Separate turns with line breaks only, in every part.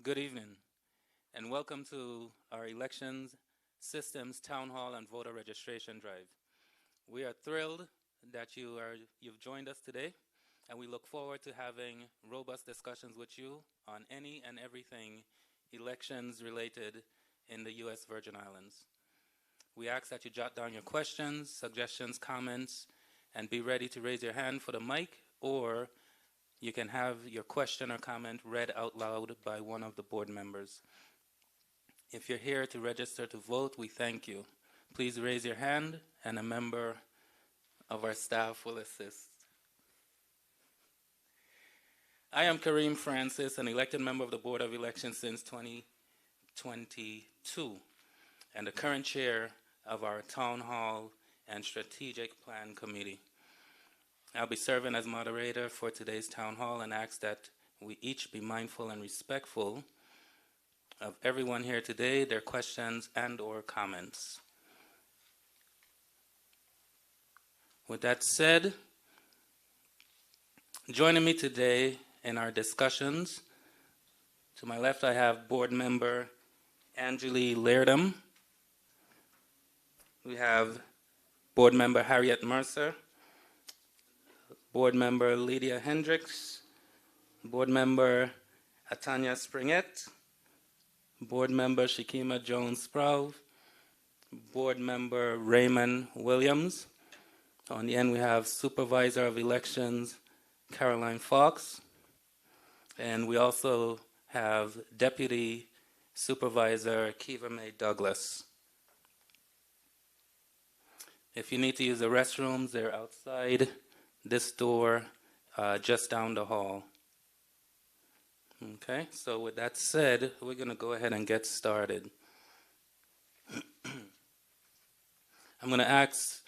Good evening, and welcome to our Elections Systems Town Hall and Voter Registration Drive. We are thrilled that you've joined us today, and we look forward to having robust discussions with you on any and everything elections related in the U.S. Virgin Islands. We ask that you jot down your questions, suggestions, comments, and be ready to raise your hand for the mic, or you can have your question or comment read out loud by one of the board members. If you're here to register to vote, we thank you. Please raise your hand and a member of our staff will assist. I am Kareem Francis, an elected member of the Board of Elections since 2022, and the current chair of our Town Hall and Strategic Plan Committee. I'll be serving as moderator for today's town hall and ask that we each be mindful and respectful of everyone here today, their questions and or comments. With that said, joining me today in our discussions, to my left I have board member Anjali Lairdam. We have board member Harriet Mercer, board member Lydia Hendricks, board member Atanya Springett, board member Shakima Jones-Sproul, board member Raymond Williams. On the end we have Supervisor of Elections Caroline Fox, and we also have Deputy Supervisor Kiva Mae Douglas. If you need to use the restrooms, they're outside this door, just down the hall. Okay, so with that said, we're going to go ahead and get started. I'm going to ask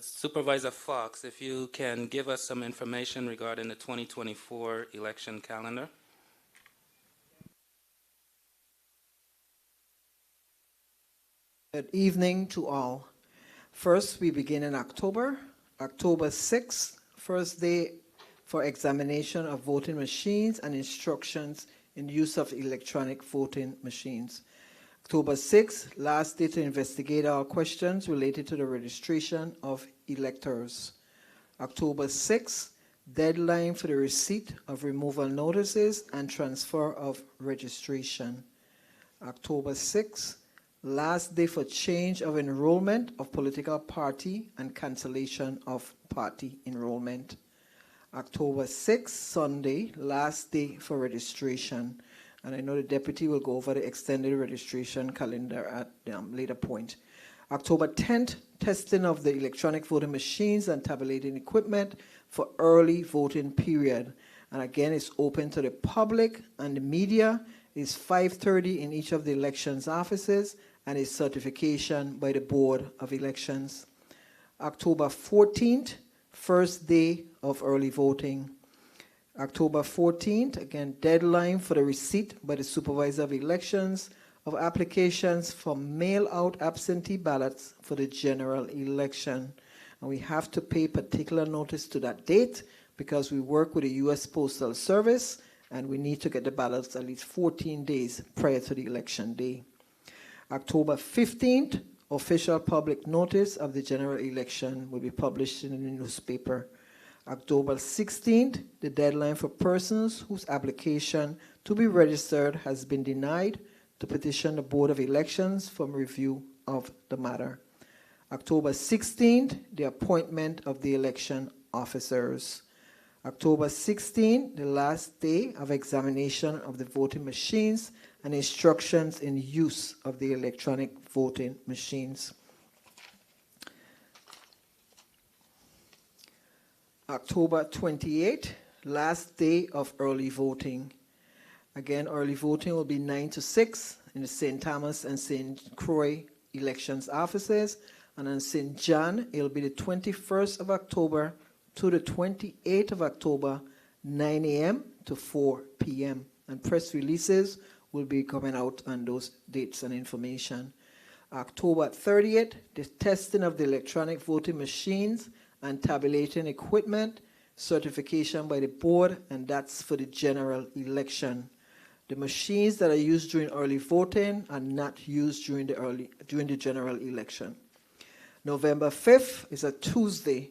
Supervisor Fox if you can give us some information regarding the 2024 election calendar.
Good evening to all. First, we begin in October 6th, first day for examination of voting machines and instructions in use of electronic voting machines. October 6th, last day to investigate all questions related to the registration of electors. October 6th, deadline for the receipt of removal notices and transfer of registration. October 6th, last day for change of enrollment of political party and cancellation of party enrollment. October 6th, Sunday, last day for registration. And I know the deputy will go over the extended registration calendar at a later point. October 10th, testing of the electronic voting machines and tabulating equipment for early voting period. And again, it's open to the public and the media. It's 5:30 in each of the elections offices, and is certification by the Board of Elections. October 14th, first day of early voting. October 14th, again, deadline for the receipt by the Supervisor of Elections of applications for mail-out absentee ballots for the general election. And we have to pay particular notice to that date because we work with the U.S. Postal Service, and we need to get the ballots at least 14 days prior to the election day. October 15th, official public notice of the general election will be published in the newspaper. October 16th, the deadline for persons whose application to be registered has been denied to petition the Board of Elections for review of the matter. October 16th, the appointment of the election officers. October 16th, the last day of examination of the voting machines and instructions in use of the electronic voting machines. October 28th, last day of early voting. Again, early voting will be 9 to 6 in the St. Thomas and St. Croix elections offices, and in St. John, it will be the 21st of October to the 28th of October, 9 a.m. to 4 p.m. And press releases will be coming out on those dates and information. October 30th, the testing of the electronic voting machines and tabulating equipment, certification by the board, and that's for the general election. The machines that are used during early voting are not used during the general election. November 5th is a Tuesday.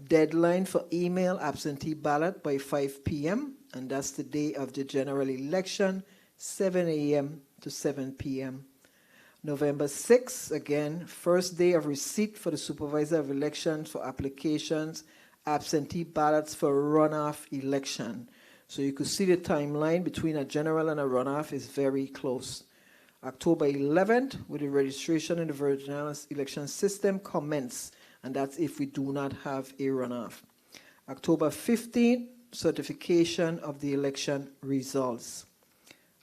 Deadline for email absentee ballot by 5 p.m., and that's the day of the general election, 7 a.m. to 7 p.m. November 6th, again, first day of receipt for the supervisor of elections for applications, absentee ballots for runoff election. So you could see the timeline between a general and a runoff is very close. October 11th, with the registration in the Virgin Islands election system commence, and that's if we do not have a runoff. October 15th, certification of the election results.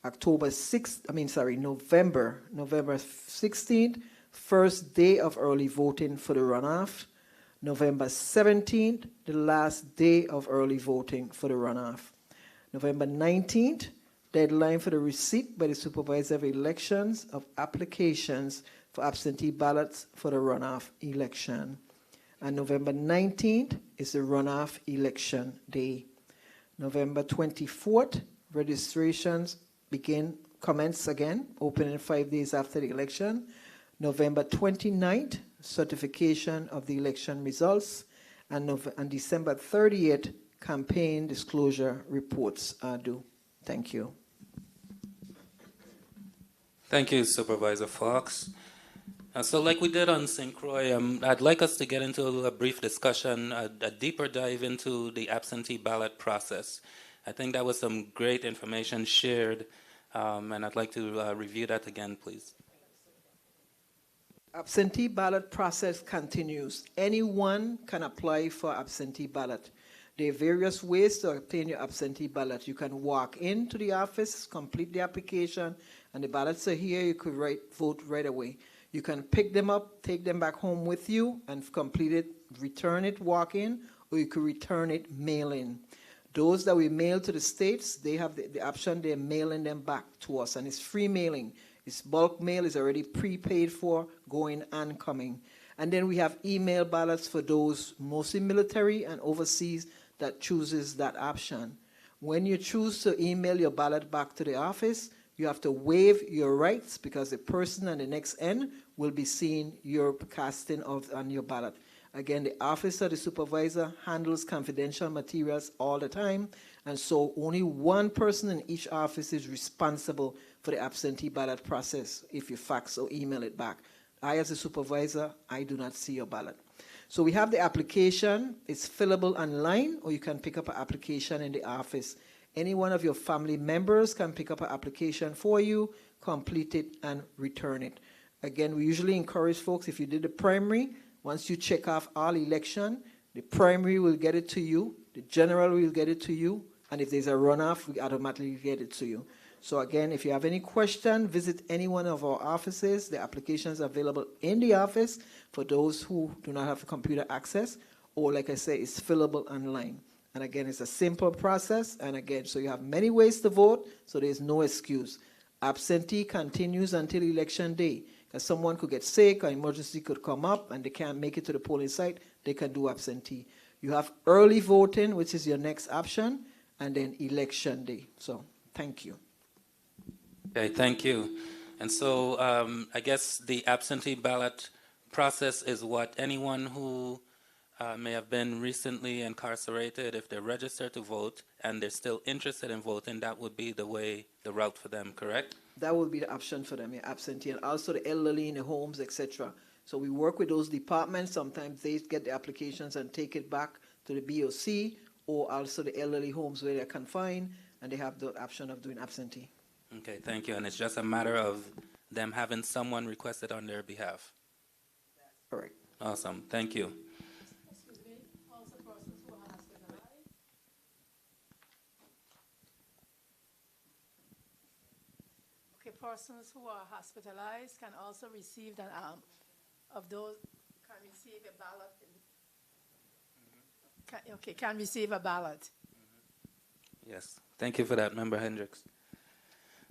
November 16th, first day of early voting for the runoff. November 17th, the last day of early voting for the runoff. November 19th, deadline for the receipt by the supervisor of elections of applications for absentee ballots for the runoff election. And November 19th is the runoff election day. November 24th, registrations commence again, opening 5 days after the election. November 29th, certification of the election results. And December 30th, campaign disclosure reports are due. Thank you.
Thank you, Supervisor Fox. So like we did on St. Croix, I'd like us to get into a brief discussion, a deeper dive into the absentee ballot process. I think that was some great information shared, and I'd like to review that again, please.
Absentee ballot process continues. Anyone can apply for absentee ballot. There are various ways to obtain your absentee ballot. You can walk into the office, complete the application, and the ballots are here. You could vote right away. You can pick them up, take them back home with you, and complete it, return it, walk in, or you could return it, mail in. Those that we mail to the states, they have the option, they're mailing them back to us, and it's free mailing. It's bulk mail, is already prepaid for, going and coming. And then we have email ballots for those mostly military and overseas that chooses that option. When you choose to email your ballot back to the office, you have to waive your rights because the person on the next end will be seeing your casting on your ballot. Again, the office of the supervisor handles confidential materials all the time, and so only one person in each office is responsible for the absentee ballot process if you fax or email it back. I, as a supervisor, I do not see your ballot. So we have the application. It's fillable online, or you can pick up an application in the office. Any one of your family members can pick up an application for you, complete it, and return it. Again, we usually encourage folks, if you did the primary, once you check off all election, the primary will get it to you, the general will get it to you, and if there's a runoff, we automatically get it to you. So again, if you have any question, visit any one of our offices. The applications are available in the office for those who do not have computer access, or like I say, it's fillable online. And again, it's a simple process, and again, so you have many ways to vote, so there's no excuse. Absentee continues until election day. Because someone could get sick, or emergency could come up, and they can't make it to the polling site, they can do absentee. You have early voting, which is your next option, and then election day. So, thank you.
Okay, thank you. And so I guess the absentee ballot process is what anyone who may have been recently incarcerated, if they're registered to vote and they're still interested in voting, that would be the route for them, correct?
That would be the option for them, absentee, and also the elderly in the homes, etc. So we work with those departments. Sometimes they get the applications and take it back to the BOC, or also the elderly homes where they're confined, and they have the option of doing absentee.
Okay, thank you. And it's just a matter of them having someone request it on their behalf.
Correct.
Awesome. Thank you.
Excuse me, also persons who are hospitalized. Okay, persons who are hospitalized can also receive an of those can receive a ballot. Can receive a ballot.
Yes. Thank you for that, Member Hendricks.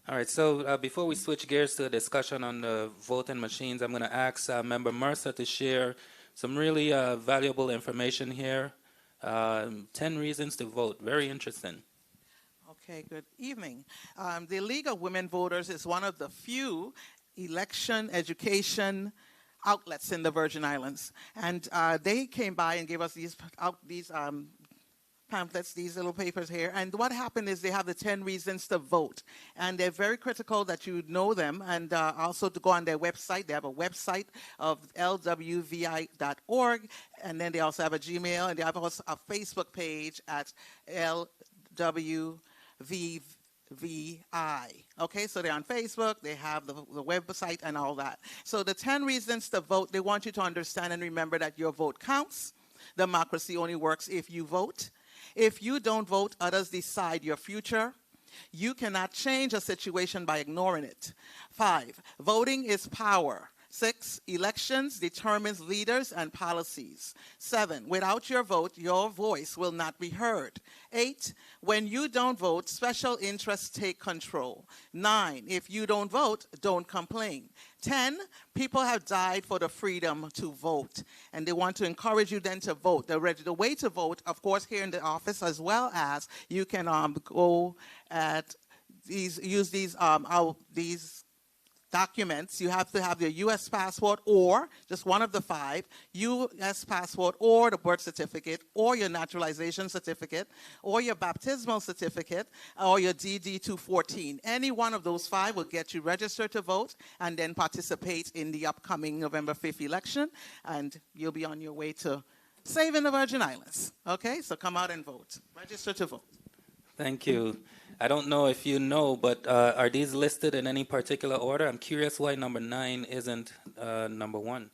All right, so before we switch gears to a discussion on the voting machines, I'm going to ask Member Mercer to share some really valuable information here. 10 reasons to vote. Very interesting.
Okay, good evening. The League of Women Voters is one of the few election education outlets in the Virgin Islands. And they came by and gave us these pamphlets, these little papers here. And what happened is they have the 10 reasons to vote. And they're very critical that you know them, and also to go on their website. They have a website of lwvi.org, and then they also have a Gmail, and they have also a Facebook page at LWVI. Okay, so they're on Facebook, they have the website and all that. So the 10 reasons to vote, they want you to understand and remember that your vote counts. Democracy only works if you vote. If you don't vote, others decide your future. You cannot change a situation by ignoring it. 5, voting is power. 6, elections determines leaders and policies. 7, without your vote, your voice will not be heard. 8, when you don't vote, special interests take control. 9, if you don't vote, don't complain. 10, people have died for the freedom to vote, and they want to encourage you then to vote. The way to vote, of course, here in the office, as well as you can go at use these documents. You have to have your U.S. passport or just one of the 5, U.S. passport or the birth certificate or your naturalization certificate or your baptismal certificate or your DD-214. Any one of those 5 will get you registered to vote and then participate in the upcoming November 5th election, and you'll be on your way to saving the Virgin Islands. Okay, so come out and vote. Register to vote.
Thank you. I don't know if you know, but are these listed in any particular order? I'm curious why number 9 isn't number 1.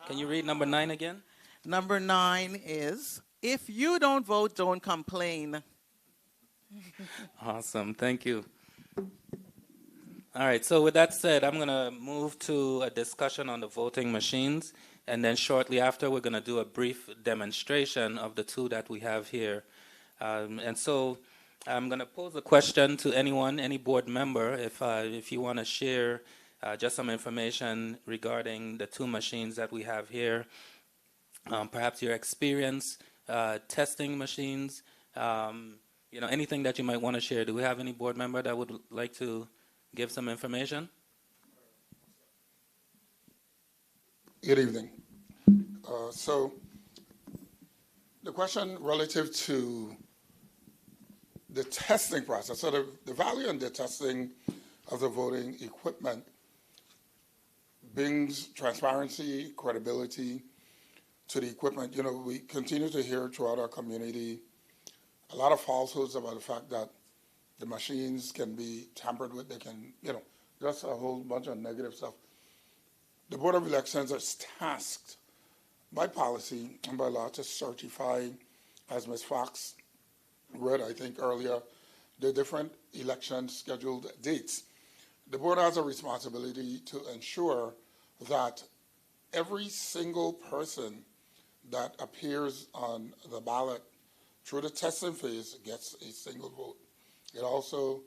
Can you read number 9 again?
Number 9 is, if you don't vote, don't complain.
Awesome. Thank you. All right. So with that said, I'm going to move to a discussion on the voting machines. And then shortly after, we're going to do a brief demonstration of the 2 that we have here. And so I'm going to pose a question to anyone, any board member, if you want to share just some information regarding the 2 machines that we have here, perhaps your experience testing machines, anything that you might want to share. Do we have any board member that would like to give some information?
Good evening. So the question relative to the testing process, so the value in the testing of the voting equipment brings transparency, credibility to the equipment. You know, we continue to hear throughout our community a lot of falsehoods about the fact that the machines can be tampered with. They can, just a whole bunch of negative stuff. The Board of Elections is tasked by policy and by law to certify, as Ms. Fox read, I think, earlier, the different election scheduled dates. The board has a responsibility to ensure that every single person that appears on the ballot through the testing phase gets a single vote. It also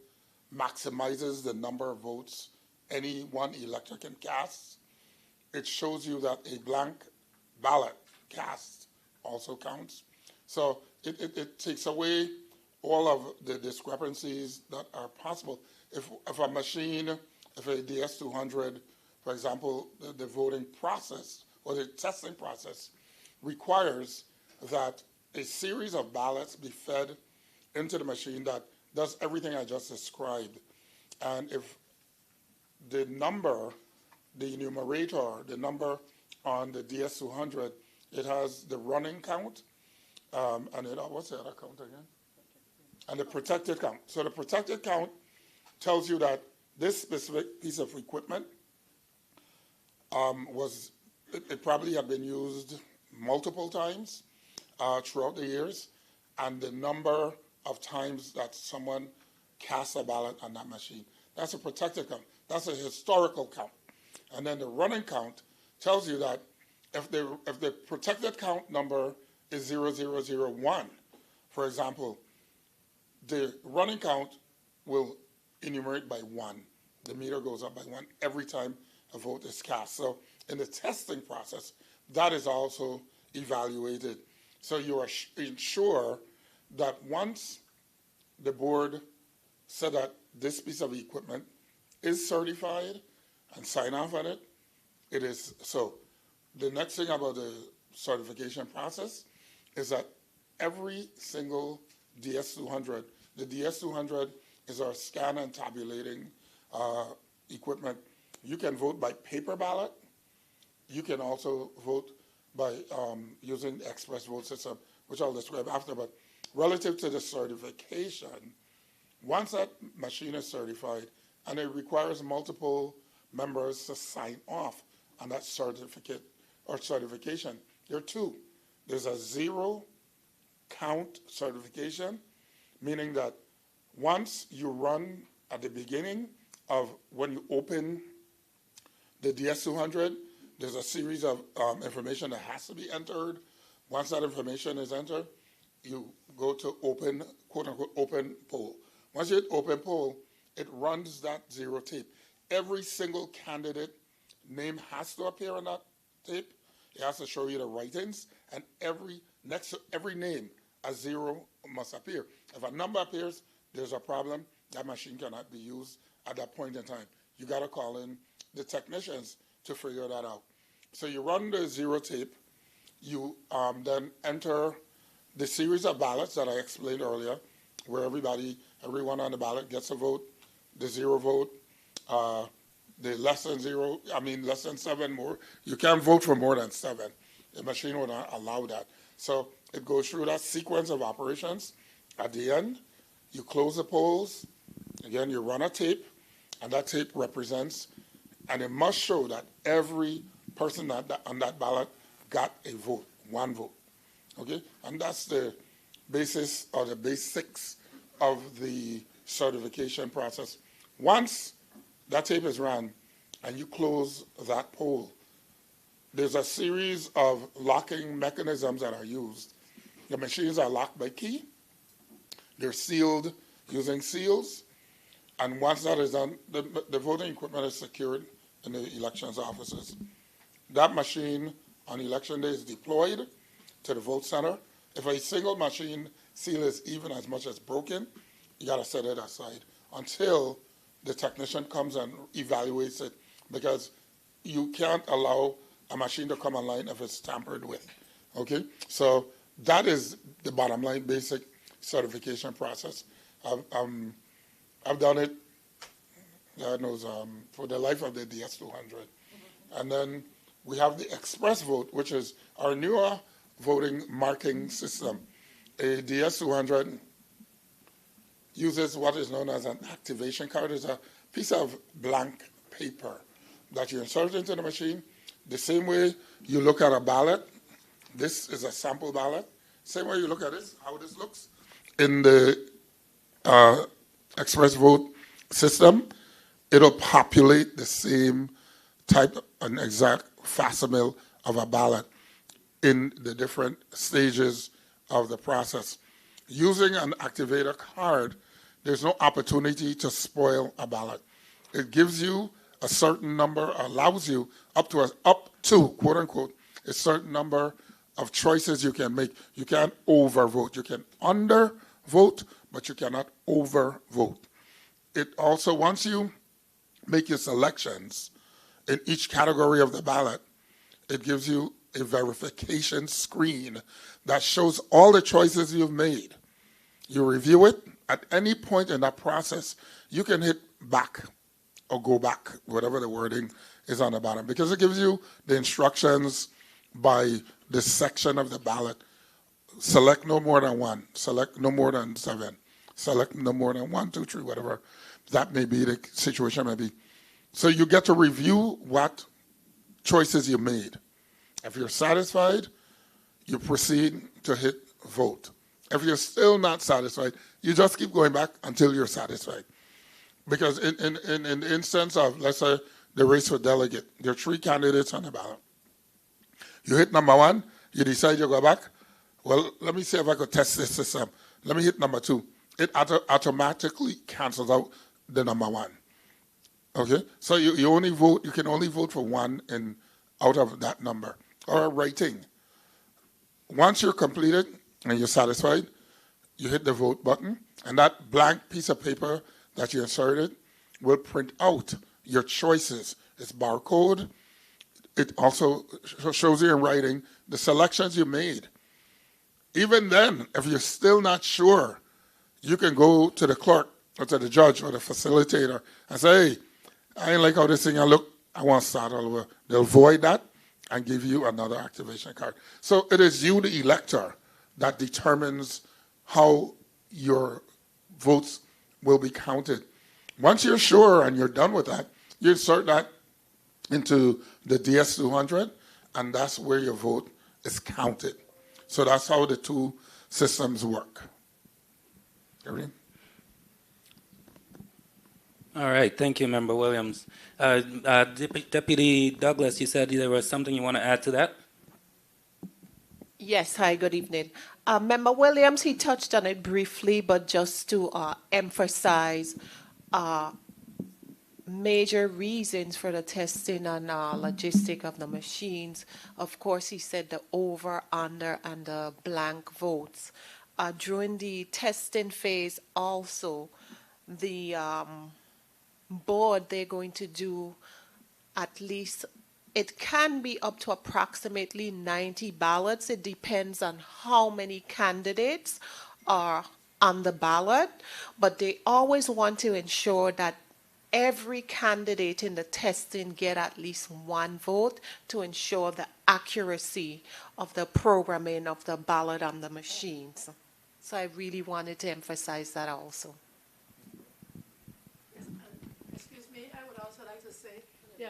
maximizes the number of votes any one elector can cast. It shows you that a blank ballot cast also counts. So it takes away all of the discrepancies that are possible. If a machine, if a DS-200, for example, the voting process or the testing process requires that a series of ballots be fed into the machine that does everything I just described. And if the number, the numerator, the number on the DS-200, it has the running count, and what's the other count again? And the protected count. So the protected count tells you that this specific piece of equipment it probably had been used multiple times throughout the years, and the number of times that someone casts a ballot on that machine. That's a protected count. That's a historical count. And then the running count tells you that if the protected count number is 0001, for example, the running count will enumerate by 1. The meter goes up by 1 every time a vote is cast. So in the testing process, that is also evaluated. So you are ensure that once the board so that this piece of equipment is certified and sign off on it, it is so. The next thing about the certification process is that every single DS200, the DS200 is our scan and tabulating equipment. You can vote by paper ballot. You can also vote by using the express vote system, which I'll describe after. But relative to the certification, once that machine is certified, and it requires multiple members to sign off on that certificate or certification, there are two. There's a zero count certification, meaning that once you run at the beginning of when you open the DS200, there's a series of information that has to be entered. Once that information is entered, you go to open, quote unquote, open poll. Once you hit open poll, it runs that zero tape. Every single candidate name has to appear on that tape. It has to show you the write-ins, and next to every name, a zero must appear. If a number appears, there's a problem. That machine cannot be used at that point in time. You got to call in the technicians to figure that out. So you run the zero tape. You then enter the series of ballots that I explained earlier, where everyone on the ballot gets a vote, the zero vote, the less than 7 more. You can't vote for more than 7. The machine will not allow that. So it goes through that sequence of operations. At the end, you close the polls. Again, you run a tape, and that tape represents, and it must show that every person on that ballot got a vote, one vote. Okay? And that's the basis or the basics of the certification process. Once that tape is run and you close that poll, there's a series of locking mechanisms that are used. The machines are locked by key. They're sealed using seals. And once that is done, the voting equipment is secured in the elections offices. That machine on election day is deployed to the vote center. If a single machine seal is even as much as broken, you got to set it aside until the technician comes and evaluates it, because you can't allow a machine to come online if it's tampered with. Okay? So that is the bottom line, basic certification process. I've done it, God knows, for the life of the DS200. And then we have the express vote, which is our newer voting marking system. A DS200 uses what is known as an activation card. It's a piece of blank paper that you insert into the machine. The same way you look at a ballot, this is a sample ballot. Same way you look at this, how this looks. In the express vote system, it'll populate the same type, an exact facsimile of a ballot in the different stages of the process. Using an activator card, there's no opportunity to spoil a ballot. It gives you a certain number, allows you up to quote unquote, a certain number of choices you can make. You can't overvote. You can undervote, but you cannot overvote. It also, once you make your selections in each category of the ballot, it gives you a verification screen that shows all the choices you've made. You review it. At any point in that process, you can hit back or go back, whatever the wording is on the bottom, because it gives you the instructions by the section of the ballot. Select no more than 1, select no more than 7, select no more than 1, 2, 3, whatever that may be, the situation may be. So you get to review what choices you made. If you're satisfied, you proceed to hit vote. If you're still not satisfied, you just keep going back until you're satisfied. Because in the instance of, let's say, the race for delegate, there are 3 candidates on the ballot. You hit number 1, you decide you go back. Well, let me see if I could test this system. Let me hit number 2. It automatically cancels out the number 1. Okay? So you can only vote for 1 out of that number. Or writing. Once you're completed and you're satisfied, you hit the vote button, and that blank piece of paper that you inserted will print out your choices. It's barcode. It also shows you in writing the selections you made. Even then, if you're still not sure, you can go to the clerk or to the judge or the facilitator and say, hey, I ain't like how this thing I look, I want to start all over. They'll void that and give you another activation card. So it is you, the elector, that determines how your votes will be counted. Once you're sure and you're done with that, you insert that into the DS200, and that's where your vote is counted. So that's how the two systems work. Everything?
All right, thank you, Member Williams. Deputy Douglas, you said there was something you want to add to that?
Yes, hi, good evening. Member Williams, he touched on it briefly, but just to emphasize major reasons for the testing and logistic of the machines. Of course, he said the over, under, and the blank votes. During the testing phase also, the board, they're going to do at least, it can be up to approximately 90 ballots. It depends on how many candidates are on the ballot, but they always want to ensure that every candidate in the testing get at least one vote to ensure the accuracy of the programming of the ballot on the machines. So I really wanted to emphasize that also.
Excuse me, I would also like to say, there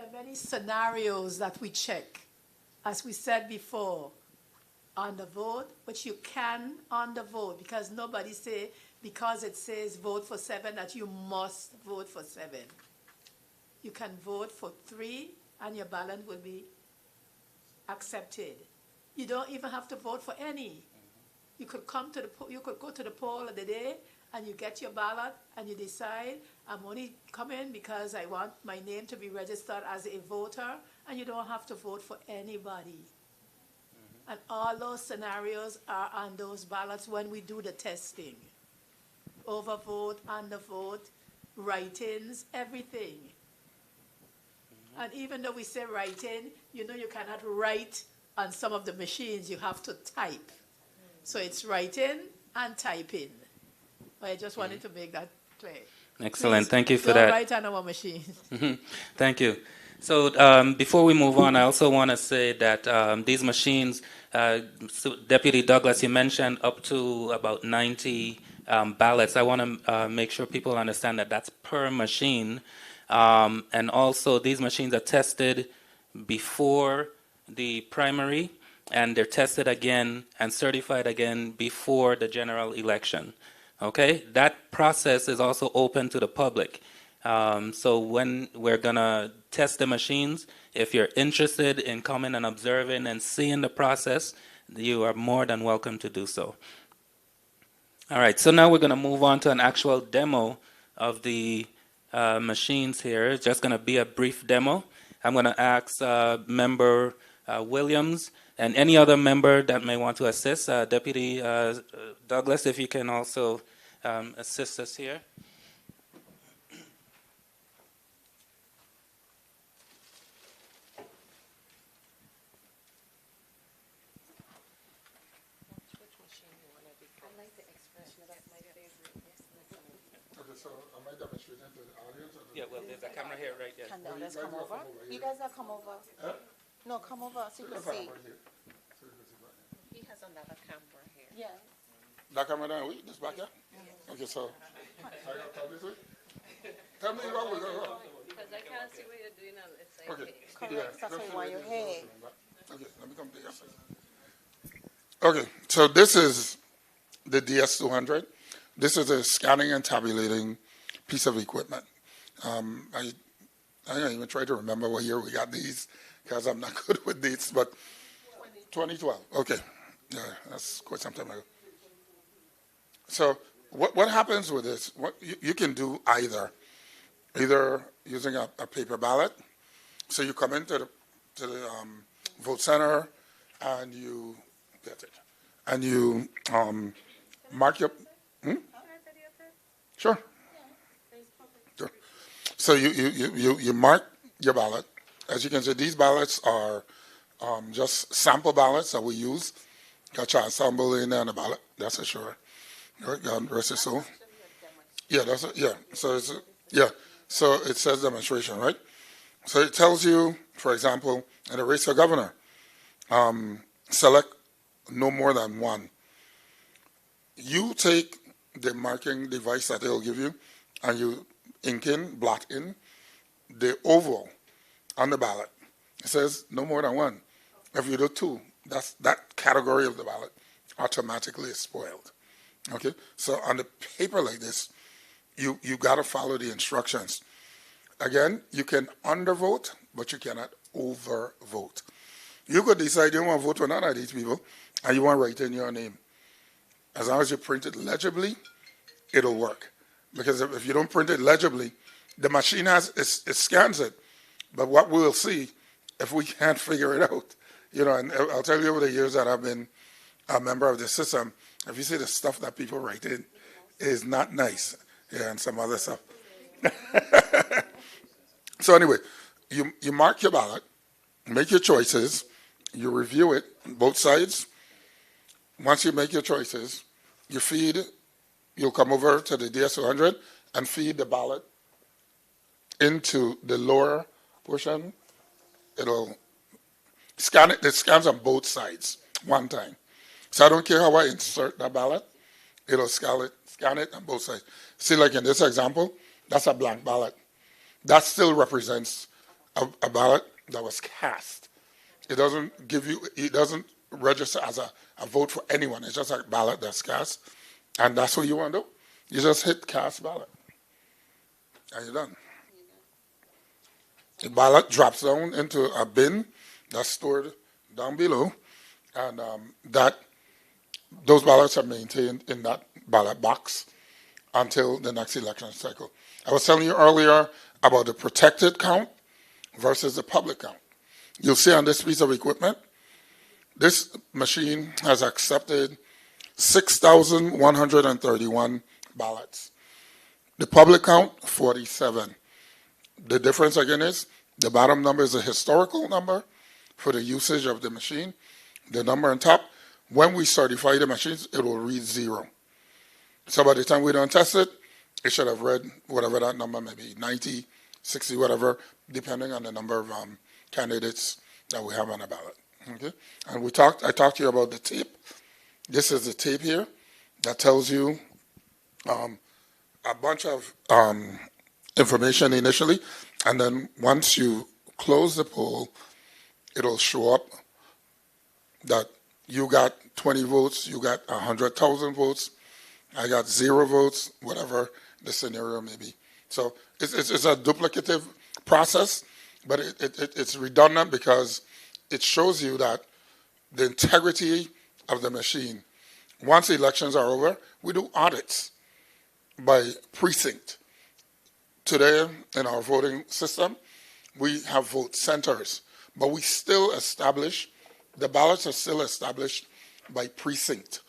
are many scenarios that we check, as we said before, on the vote, but you can on the vote, because nobody say, because it says vote for 7, that you must vote for 7. You can vote for 3, and your ballot will be accepted. You don't even have to vote for any. You could come to you could go to the poll of the day, and you get your ballot, and you decide, I'm only coming because I want my name to be registered as a voter, and you don't have to vote for anybody. And all those scenarios are on those ballots when we do the testing. Overvote, undervote, write-ins, everything. And even though we say write-in, you know you cannot write on some of the machines, you have to type. So it's write-in and type-in. I just wanted to make that clear.
Excellent,
Please,
thank you for
don't
that.
write on our machines.
Thank you. So before we move on, I also want to say that these machines, Deputy Douglas, you mentioned up to about 90 ballots. I want to make sure people understand that that's per machine. And also, these machines are tested before the primary, and they're tested again and certified again before the general election. Okay? That process is also open to the public. So when we're going to test the machines, if you're interested in coming and observing and seeing the process, you are more than welcome to do so. All right, so now we're going to move on to an actual demo of the machines here. It's just going to be a brief demo. I'm going to ask Member Williams and any other member that may want to assist. Deputy Douglas, if you can also assist us here. Yeah, well, there's a camera here, right there.
Can the others come over? You guys are come over. No, come over so you can see. He has another camera here. Yeah.
That camera down, we just back here? Okay, so. I gotta come this way? Tell me what we're going on.
Because I can't see what you're doing on this side.
Okay.
Correct, that's why you want your hair.
Okay, let me come to your side. Okay, so this is the DS200. This is a scanning and tabulating piece of equipment. I don't even try to remember what year we got these because I'm not good with these, but 2012. Okay, yeah, that's quite some time ago. So what happens with this? What you can do either using a paper ballot. So you come into the vote center and you get it, and you mark your. Sure. Sure. So you mark your ballot. As you can see, these ballots are just sample ballots that we use. Got your ensemble in there on the ballot. That's for sure. Right, God rest his soul. Yeah, that's it. Yeah. So yeah. So it says demonstration, right? So it tells you, for example, in a race for governor, select no more than one. You take the marking device that they'll give you, and you ink in, blot in the oval on the ballot. It says no more than one. If you do two, that category of the ballot automatically is spoiled. Okay? So on the paper like this, you got to follow the instructions. Again, you can undervote, but you cannot overvote. You could decide you want to vote for none of these people, and you want to write in your name. As long as you print it legibly, it'll work. Because if you don't print it legibly, the machine it scans it. But what we'll see, if we can't figure it out, and I'll tell you over the years that I've been a member of the system, if you see the stuff that people write in, it is not nice. Yeah, and some other stuff. So anyway, you mark your ballot, make your choices, you review it, both sides. Once you make your choices, you'll come over to the DS200 and feed the ballot into the lower portion. It'll scan it. It scans on both sides one time. So I don't care how I insert that ballot. It'll scan it on both sides. See, like in this example, that's a blank ballot. That still represents a ballot that was cast. It doesn't register as a vote for anyone. It's just a ballot that's cast. And that's what you want to do. You just hit cast ballot. And you're done. The ballot drops down into a bin that's stored down below. And those ballots are maintained in that ballot box until the next election cycle. I was telling you earlier about the protected count versus the public count. You'll see on this piece of equipment, this machine has accepted 6,131 ballots. The public count, 47. The difference again is the bottom number is a historical number for the usage of the machine. The number on top, when we certify the machines, it will read 0. So by the time we don't test it, it should have read whatever that number may be, 90, 60, whatever, depending on the number of candidates that we have on the ballot. Okay? And I talked to you about the tape. This is the tape here that tells you a bunch of information initially, and then once you close the poll, it'll show up that you got 20 votes, you got 100,000 votes, I got 0 votes, whatever the scenario may be. So it's a duplicative process, but it's redundant because it shows you that the integrity of the machine. Once elections are over, we do audits by precinct. Today, in our voting system, we have vote centers, but we still establish, the ballots are still established by precinct.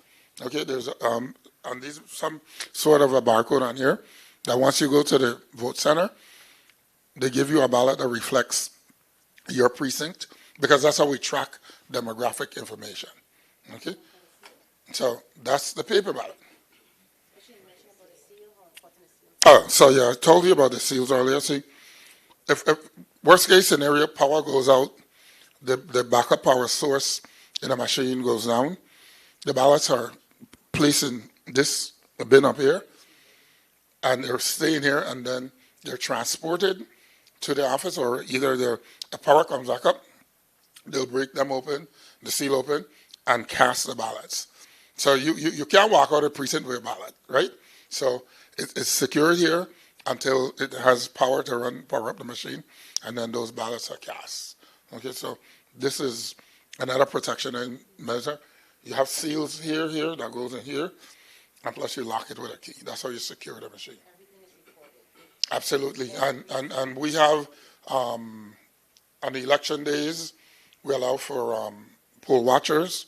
Okay, there's on these some sort of a barcode on here that once you go to the vote center, they give you a ballot that reflects your precinct, because that's how we track demographic information. Okay, so that's the paper ballot. Oh, so yeah, I told you about the seals earlier. See, if worst case scenario, power goes out, the backup power source in a machine goes down, the ballots are placed in this bin up here, and they're staying here, and then they're transported to the office, or either the power comes back up, they'll break them open, the seal open, and cast the ballots. So you can't walk out of the precinct with a ballot, right? So it's secured here until it has power to power up the machine, and then those ballots are cast. Okay, so this is another protection measure. You have seals here that goes in here, and plus you lock it with a key. That's how you secure the machine. Absolutely, and we have on the election days, we allow for poll watchers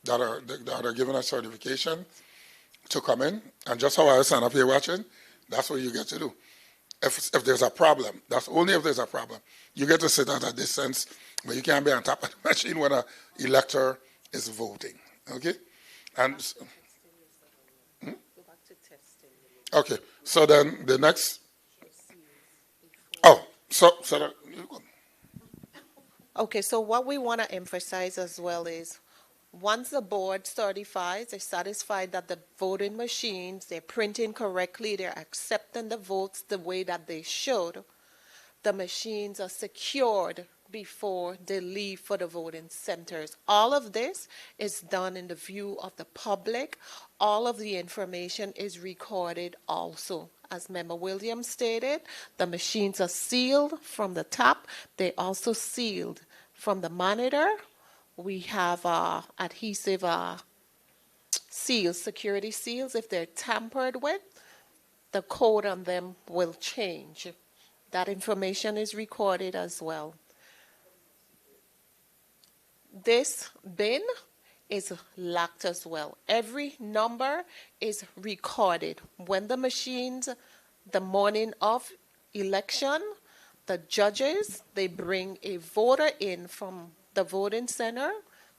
that are given a certification to come in, and just how I stand up here watching, That's what you get to do. If there's a problem, that's only if there's a problem. You get to sit at a distance, but you can't be on top of the machine when an elector is voting. Okay? And okay, so then the next. Oh, so that,
Okay, so what we want to emphasize as well is once the board certifies, they're satisfied that the voting machines, they're printing correctly, they're accepting the votes the way that they should, the machines are secured before they leave for the voting centers. All of this is done in the view of the public. All of the information is recorded also. As Member Williams stated, the machines are sealed from the top. They also sealed from the monitor. We have adhesive seals, security seals. If they're tampered with, the code on them will change. That information is recorded as well. This bin is locked as well. Every number is recorded. When the machines, the morning of election, the judges, they bring a voter in from the voting center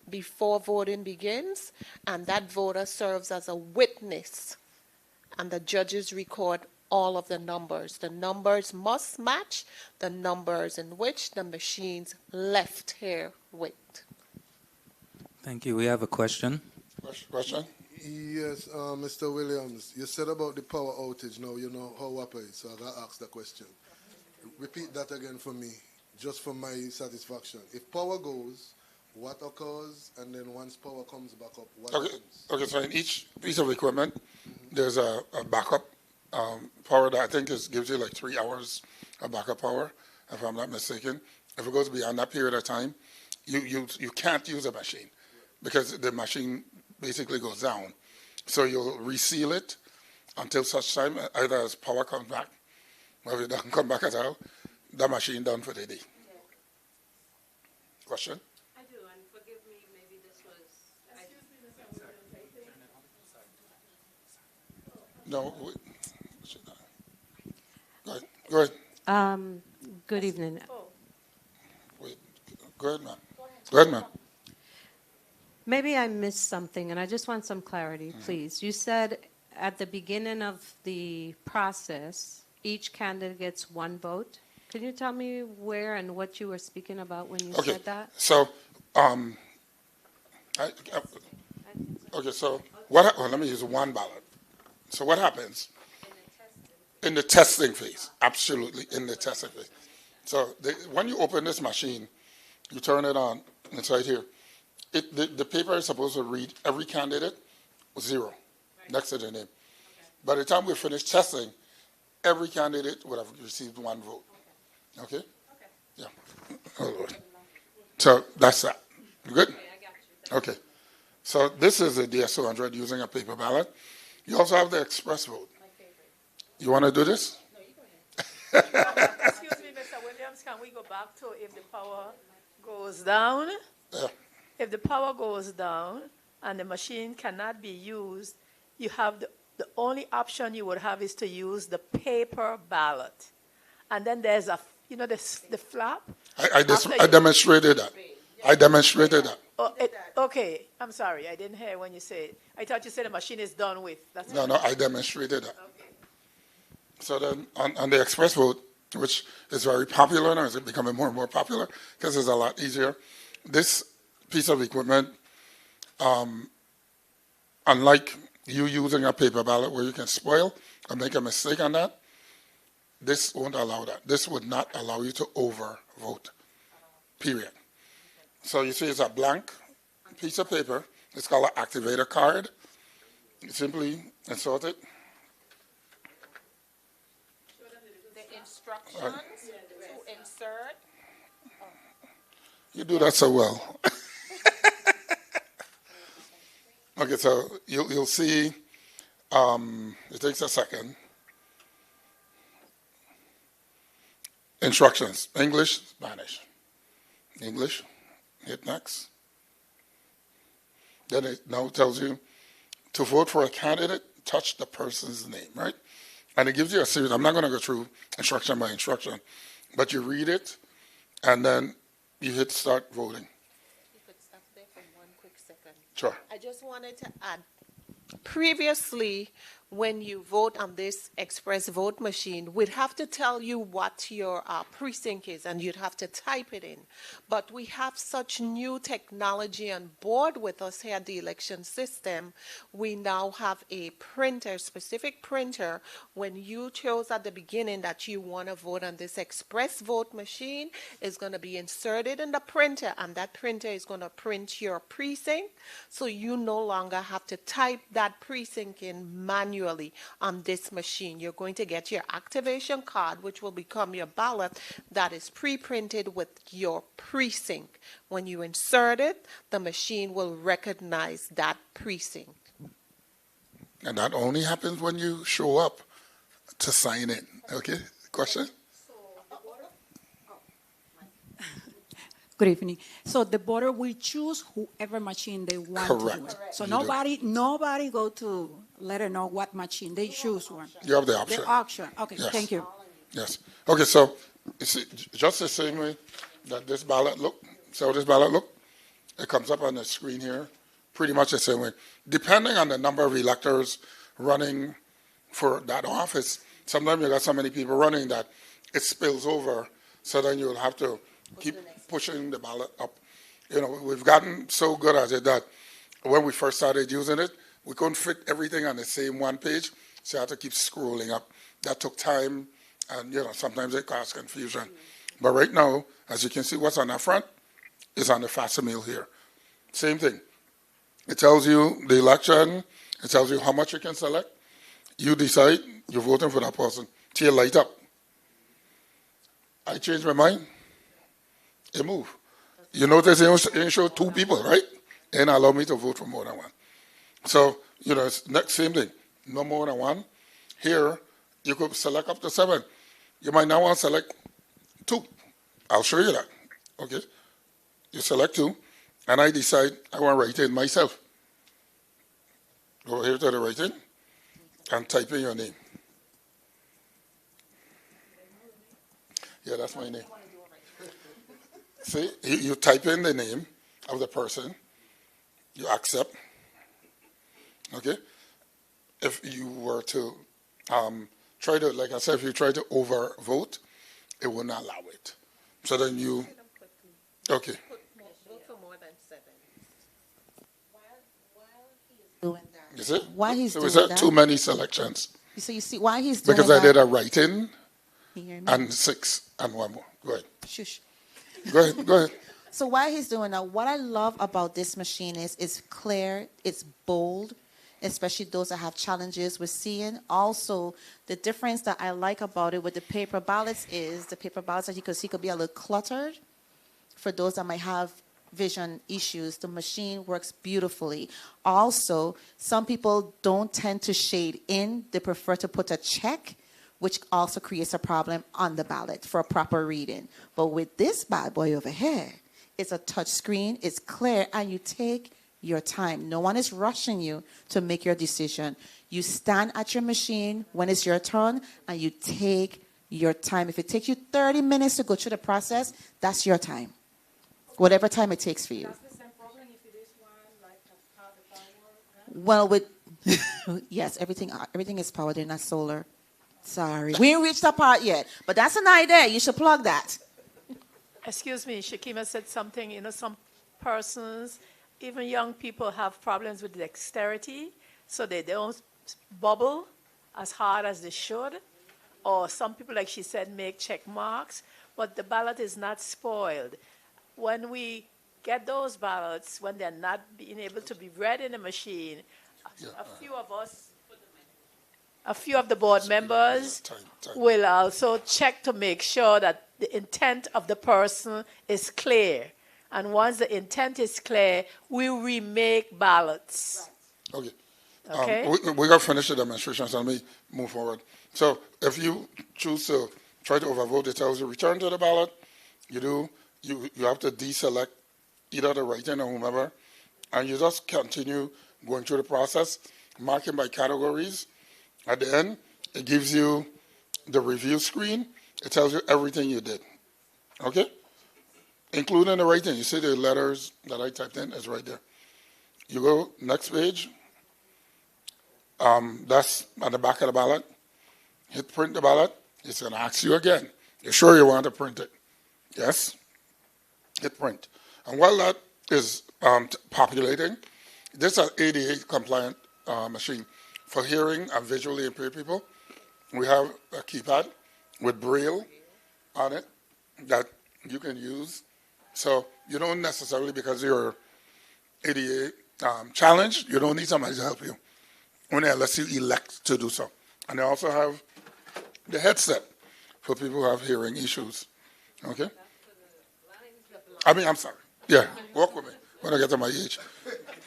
before voting begins, and that voter serves as a witness, and the judges record all of the numbers. The numbers must match the numbers in which the machines left here with.
Thank you. We have a question.
question?
Yes, Mr. Williams, you said about the power outage. Now you know how WAPA is, so I got to ask the question. Repeat that again for me, just for my satisfaction. If power goes, what occurs? And then once power comes back up, what happens?
Okay, so in each piece of equipment, there's a backup power that I think gives you like 3 hours of backup power, if I'm not mistaken. If it goes beyond that period of time, you can't use a machine because the machine basically goes down. So you'll reseal it until such time, either as power comes back, or if it doesn't come back at all, the machine done for the day. Question?
I do, and forgive me, maybe this was.
No. Go ahead.
Good evening.
Wait. Go ahead, ma'am. Go ahead, ma'am.
Maybe I missed something, and I just want some clarity, please. You said at the beginning of the process, each candidate gets one vote. Can you tell me where and what you were speaking about when you said that?
So, okay, so let me use one ballot. So what happens in the testing phase? Absolutely, in the testing phase. So when you open this machine, you turn it on. It's right here. The paper is supposed to read every candidate 0 next to their name. By the time we finish testing, every candidate would have received one vote. Okay? Yeah. Oh, Lord. So that's that. You good? Okay. So this is a DS200 using a paper ballot. You also have the express vote. You want to do this?
No, you go ahead. Excuse me, Mr. Williams, can we go back to if the power goes down?
Yeah.
If the power goes down and the machine cannot be used, you have the only option you would have is to use the paper ballot. And then there's the flap.
I demonstrated that. I demonstrated that.
Oh, okay, I'm sorry, I didn't hear when you said. I thought you said the machine is done with. That's
No, I demonstrated that. Okay. So then on the express vote, which is very popular now, it's becoming more and more popular because it's a lot easier. This piece of equipment, unlike you using a paper ballot where you can spoil or make a mistake on that, this won't allow that. This would not allow you to overvote, period. So you see it's a blank piece of paper. It's called an activator card. You simply insert it.
The instructions to insert.
You do that so well. Okay, so you'll see, it takes a second. Instructions, English, Spanish. English, hit next. Then it now tells you to vote for a candidate, touch the person's name, right? And it gives you a series. I'm not going to go through instruction by instruction, but you read it, and then you hit start voting.
You could stop there for one quick second.
Sure.
I just wanted to add, previously, when you vote on this express vote machine, we'd have to tell you what your precinct is, and you'd have to type it in. But we have such new technology on board with us here at the election system. We now have a printer, specific printer. When you chose at the beginning that you want to vote on this express vote machine, it's going to be inserted in the printer, and that printer is going to print your precinct, so you no longer have to type that precinct in manually on this machine. You're going to get your activation card, which will become your ballot, that is pre-printed with your precinct. When you insert it, the machine will recognize that precinct.
And that only happens when you show up to sign in. Okay? Question?
Good evening. So the voter will choose whoever machine they want to
Correct.
vote. So
You
nobody go to let her know what machine. They choose one.
You have the option.
The auction. Okay,
Yes.
thank you.
Yes. Okay, so you see, just the same way that this ballot look, see how this ballot look? It comes up on the screen here, pretty much the same way. Depending on the number of electors running for that office, sometimes you got so many people running that it spills over, so then you'll have to keep pushing the ballot up. You know, we've gotten so good at it that when we first started using it, we couldn't fit everything on the same one page, so you had to keep scrolling up. That took time, and, you know, sometimes it caused confusion. But right now, as you can see, what's on the front is on the facsimile here. Same thing. It tells you the election. It tells you how much you can select. You decide you're voting for that person till you light up. I changed my mind. It moved. You notice it showed two people, right? And allow me to vote for more than one. So, you know, it's next same thing. No more than one. Here, you could select up to 7. You might now want to select 2. I'll show you that. Okay? You select 2, and I decide I want to write in myself. Go here to the write in and type in your name. Yeah, that's my name. See, you type in the name of the person, you accept. Okay? If you were to try to, like I said, if you try to overvote, it will not allow it. So then you, okay.
Vote for more than 7.
Doing that.
Is it?
Why he's
so
doing
is that
that?
too many selections?
So you see why he's doing
Because
that.
I did a write-in
Can you hear me?
and 6 and 1 more. Go ahead.
Shush.
Go ahead. Go ahead.
So why he's doing that, what I love about this machine is it's clear, it's bold, especially those that have challenges with seeing. Also, the difference that I like about it with the paper ballots is the paper ballots, as you can see, could be a little cluttered. For those that might have vision issues, the machine works beautifully. Also, some people don't tend to shade in. They prefer to put a check, which also creates a problem on the ballot for a proper reading. But with this bad boy over here, it's a touch screen, it's clear, and you take your time. No one is rushing you to make your decision. You stand at your machine when it's your turn, and you take your time. If it takes you 30 minutes to go through the process, that's your time. Whatever time it takes for you. Well, with yes, everything is powered. They're not solar. Sorry, we ain't reached that part yet. But that's an idea. You should plug that.
Excuse me, Shakima said something, you know, some persons, even young people, have problems with dexterity, so they don't bubble as hard as they should. Or some people, like she said, make check marks, but the ballot is not spoiled. When we get those ballots, when they're not being able to be read in the machine, a few of the board members will also check to make sure that the intent of the person is clear. And once the intent is clear, we remake ballots.
Okay.
Okay?
We got to finish the demonstration, so let me move forward. So if you choose to try to overvote, it tells you return to the ballot. You have to deselect either the write-in or whomever, and you just continue going through the process, marking by categories. At the end, It gives you the review screen. It tells you everything you did. Okay? Including the writing. You see the letters that I typed in is right there. You go next page. That's at the back of the ballot. Hit print the ballot. It's going to ask you again. You're sure you want to print it? Yes? Hit print. And while that is populating, this is an ADA compliant machine. For hearing and visually impaired people, we have a keypad with Braille on it that you can use. So you don't necessarily, because you're ADA challenged, you don't need somebody to help you, only unless you elect to do so. And they also have the headset for people who have hearing issues. Okay? I'm sorry. Yeah, walk with me when I get to my age.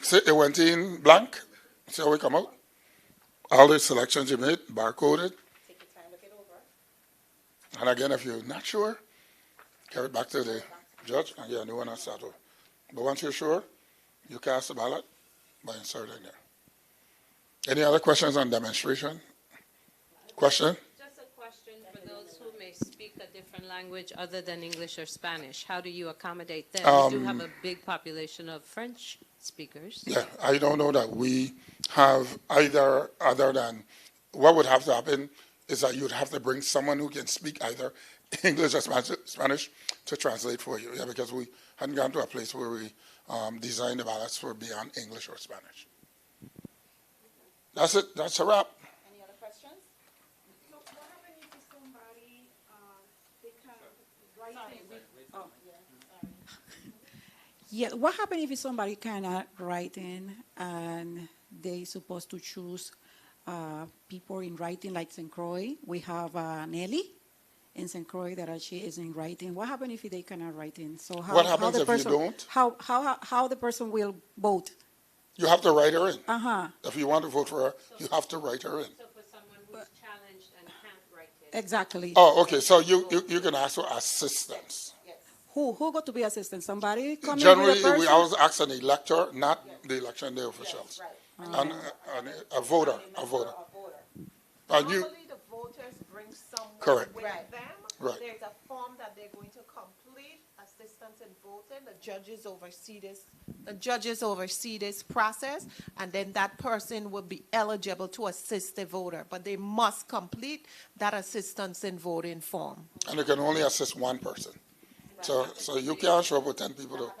See, it went in blank. See how we come out? All the selections you made, barcoded. And again, if you're not sure, carry it back to the judge and get a new one and start over. But once you're sure, you cast the ballot by inserting there. Any other questions on demonstration? Question?
Just a question for those who may speak a different language other than English or Spanish. How do you accommodate them? We do have a big population of French speakers.
Yeah, I don't know that we have either, other than what would have to happen is that you'd have to bring someone who can speak either English or Spanish to translate for you. Yeah, because we hadn't gone to a place where we designed the ballots for beyond English or Spanish. That's it. That's a wrap.
Any other questions?
So what happens if somebody, they can write in?
Yeah, what happens if somebody cannot write in and they supposed to choose people in writing like St. Croix? We have Nelly in St. Croix that she is in writing. What happens if they cannot write in? So
What happens if you don't?
How the person will vote?
You have to write her in.
Uh-huh.
If you want to vote for her, you have to write her in.
So for someone who's challenged and can't write it.
Exactly.
Oh, okay. So you can ask for assistance.
Who got to be assistant? Somebody come
Generally,
in with a person?
we always ask an elector, not the election day officials. And a voter. And you,
Normally, the voters bring someone
Correct.
with them.
Right.
There's a form that they're going to complete, assistance in voting. The judges oversee this process, and then that person will be eligible to assist the voter. But they must complete that assistance in voting form.
and you can only assist one person. So you can't show up with 10 people.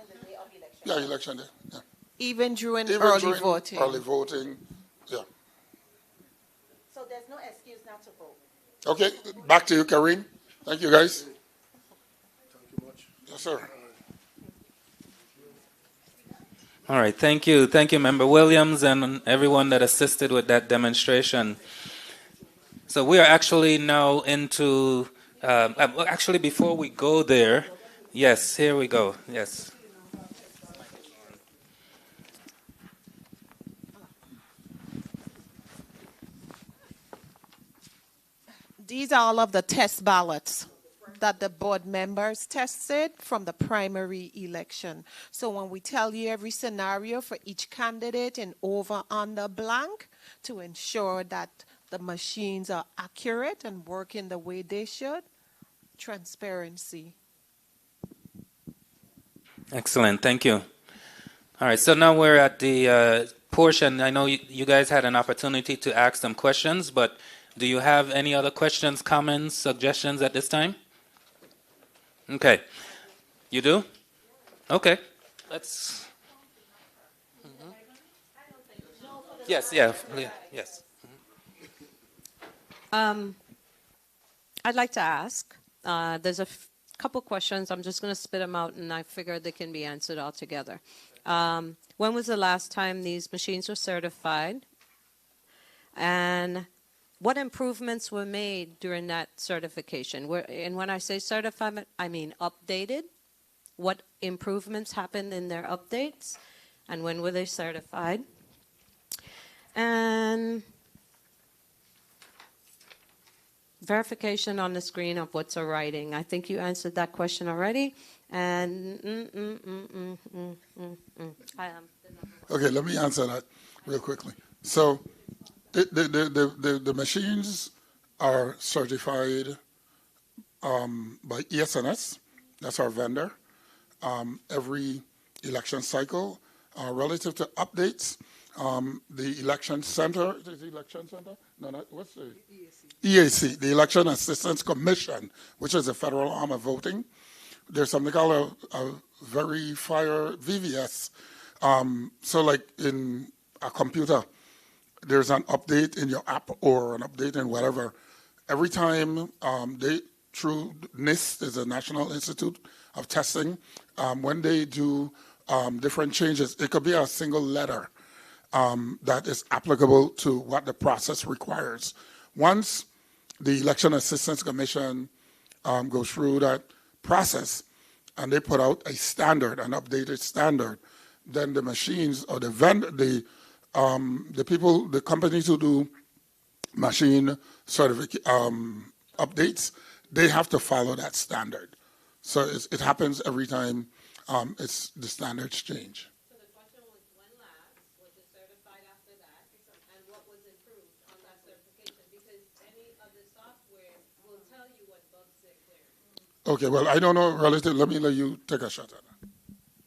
Yeah, election day. Yeah.
Even during
Even
early
during
voting.
Early voting. Yeah.
So there's no excuse not to vote.
Okay. Back to you, Kareem. Thank you, guys.
Thank you much.
Yes, sir.
All right, thank you. Thank you, Member Williams, and everyone that assisted with that demonstration. So we are actually now into, actually before we go there, yes, here we go, yes.
These are all of the test ballots that the board members tested from the primary election. So when we tell you every scenario for each candidate and over under blank to ensure that the machines are accurate and working the way they should, transparency.
Excellent, thank you. All right, so now we're at the portion. I know you guys had an opportunity to ask some questions, but do you have any other questions, comments, suggestions at this time? Okay. You do? Okay. Let's. Yes, yes.
I'd like to ask, there's a couple questions. I'm just going to spit them out, and I figure they can be answered all together. When was the last time these machines were certified? And what improvements were made during that certification? And when I say certified, I mean updated. What improvements happened in their updates? And when were they certified? And verification on the screen of what's a writing. I think you answered that question already. And
Okay, let me answer that real quickly. So the machines are certified by ESNS, that's our vendor, every election cycle. Relative to updates, the election center, is it the election center? No, not, what's the? EAC, the Election Assistance Commission, which is the federal arm of voting. There's something called a verifier VVS. So like in a computer, there's an update in your app or an update in whatever. Every time through NIST, is the National Institute of Testing, when they do different changes, it could be a single letter that is applicable to what the process requires. Once the Election Assistance Commission goes through that process and they put out a standard, an updated standard, then the machines or the vendor, the people, the companies who do machine updates, they have to follow that standard. So it happens every time it's the standards change.
So the question was, when last was it certified after that, and what was improved on that certification? Because any of the software will tell you what bugs they cleared.
Okay, well, I don't know relative. Let me let you take a shot at that.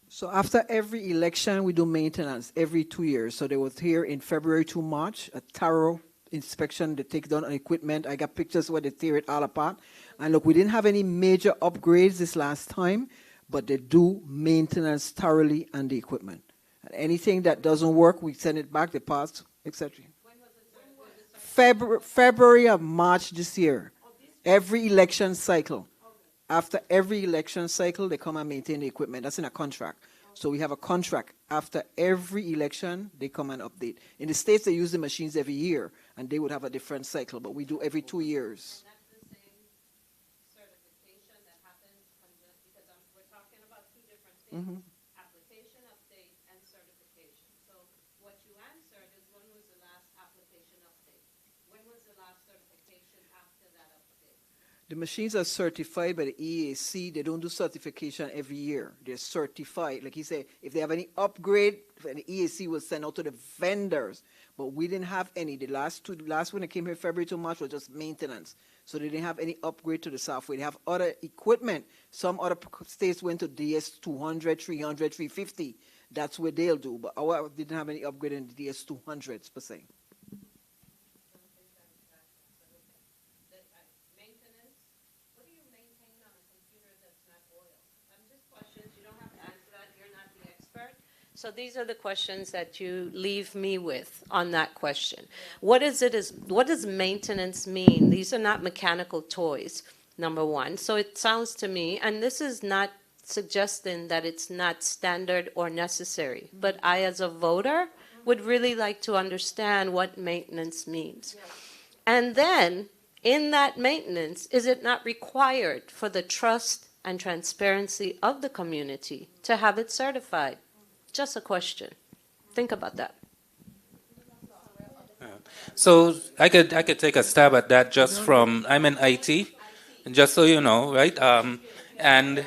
So after every election, we do maintenance every 2 years. So they was here in February to March, a thorough inspection. They take down equipment. I got pictures where they tear it all apart. And look, we didn't have any major upgrades this last time, but they do maintenance thoroughly on the equipment. And anything that doesn't work, we send it back, the parts, etc. February of March this year. Every election cycle. After every election cycle, they come and maintain the equipment. That's in a contract. So we have a contract. After every election, they come and update. In the States, they use the machines every year, and they would have a different cycle, but we do every 2 years.
And that's the same certification that happens, because we're talking about two different things, application update and certification. So what you answered is, when was the last application update? When was the last certification after that update?
The machines are certified by the EAC. They don't do certification every year. They're certified. Like he said, if they have any upgrade, the EAC will send out to the vendors. But we didn't have any. The last one that came here February to March was just maintenance. So they didn't have any upgrade to the software. They have other equipment. Some other states went to DS200, 300, 350. That's what they'll do. But our didn't have any upgrade in the DS200s per se.
So these are the questions that you leave me with on that question. What does maintenance mean? These are not mechanical toys, number one. So it sounds to me, and this is not suggesting that it's not standard or necessary, but I as a voter would really like to understand what maintenance means. And then in that maintenance, is it not required for the trust and transparency of the community to have it certified? Just a question. Think about that.
So I could take a stab at that just from, I'm in IT, just so you know, right? And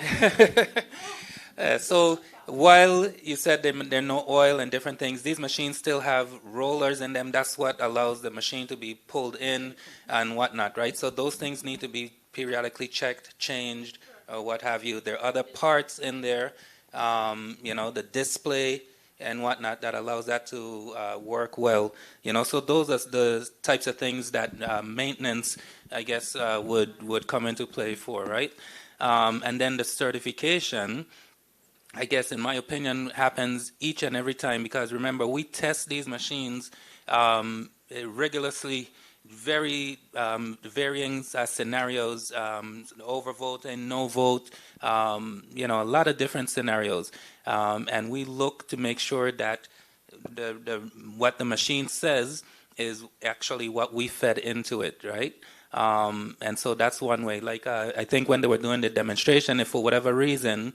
so while you said there are no oil and different things, these machines still have rollers in them. That's what allows the machine to be pulled in and whatnot, right? So those things need to be periodically checked, changed, or what have you. There are other parts in there, the display and whatnot that allows that to work well. So those are the types of things that maintenance, I guess, would come into play for, right? And then the certification, I guess, in my opinion, happens each and every time, because remember, we test these machines rigorously, varying scenarios, overvote and no vote, a lot of different scenarios. And we look to make sure that what the machine says is actually what we fed into it, right? And so that's one way. Like, I think when they were doing the demonstration, if for whatever reason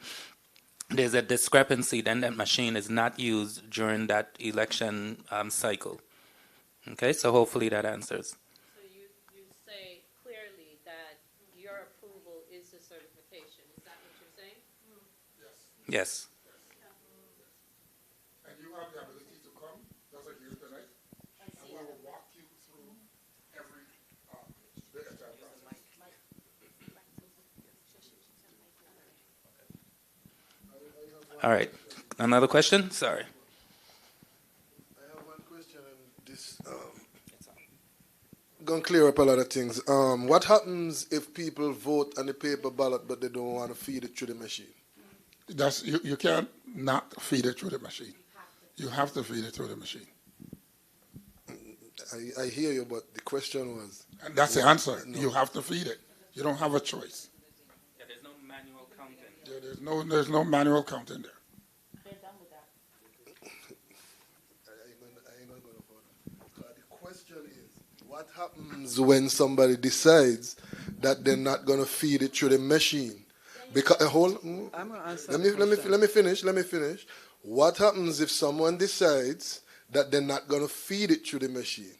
there's a discrepancy, then that machine is not used during that election cycle. Okay, so hopefully that answers.
So you say clearly that your approval is the certification. Is that what you're saying?
Yes.
And you have the ability to come, just like you tonight, and we will walk you through every
All right. Another question? Sorry.
I have one question, and this gonna clear up a lot of things. What happens if people vote on the paper ballot but they don't want to feed it through the machine?
You can't not feed it through the machine. You have to feed it through the machine.
I hear you, but the question was.
And that's the answer.
No.
You have to feed it. You don't have a choice.
Yeah, there's no manual counting.
Yeah, there's no manual counting there.
I ain't gonna go further. The question is, what happens when somebody decides that they're not gonna feed it through the machine? Because
I'm gonna answer
let
the
me
question.
let me finish. What happens if someone decides that they're not gonna feed it through the machine?